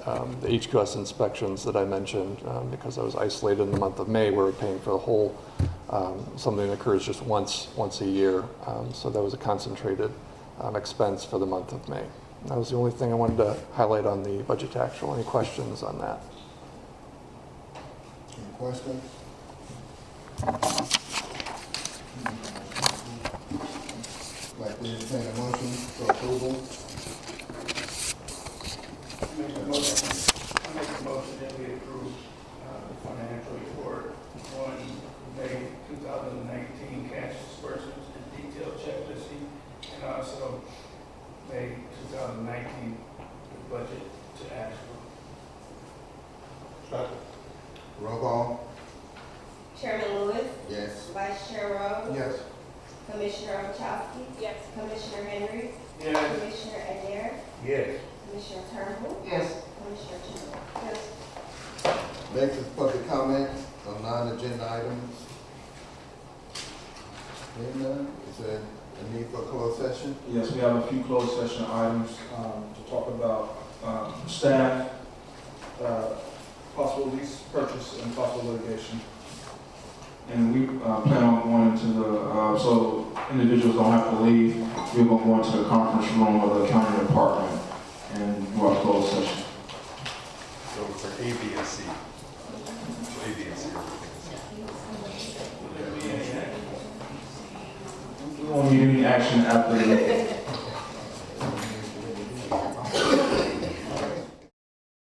HQS inspections that I mentioned, because I was isolated in the month of May, we were paying for the whole, something that occurs just once a year. So that was a concentrated expense for the month of May. That was the only thing I wanted to highlight on the budget to actual. Any questions on that? Any questions? Like to entertain a motion for approval? I make a motion that we approve the financial report on May 2019 cash disbursements and detailed checklisting, and also May 2019 the budget to actual. Roll call. Chairman Lewis, Yes. Vice Chair Rowe, Yes. Commissioner Ovechowski, Yes. Commissioner Henry, Yes. Commissioner Adair, Yes. Commissioner Turnbull, Yes. Commissioner Chandler. Yes. Next is public comment on non-agenda items. Hearing none, is there a need for a closed session? Yes, we have a few closed session items to talk about staff, possible lease purchase, and possible litigation. And we plan on going into the, so individuals don't have to leave, we're going to go into the conference room of the county department and do our closed session. So for A, B, and C. So A, B, and C. We won't need any action after the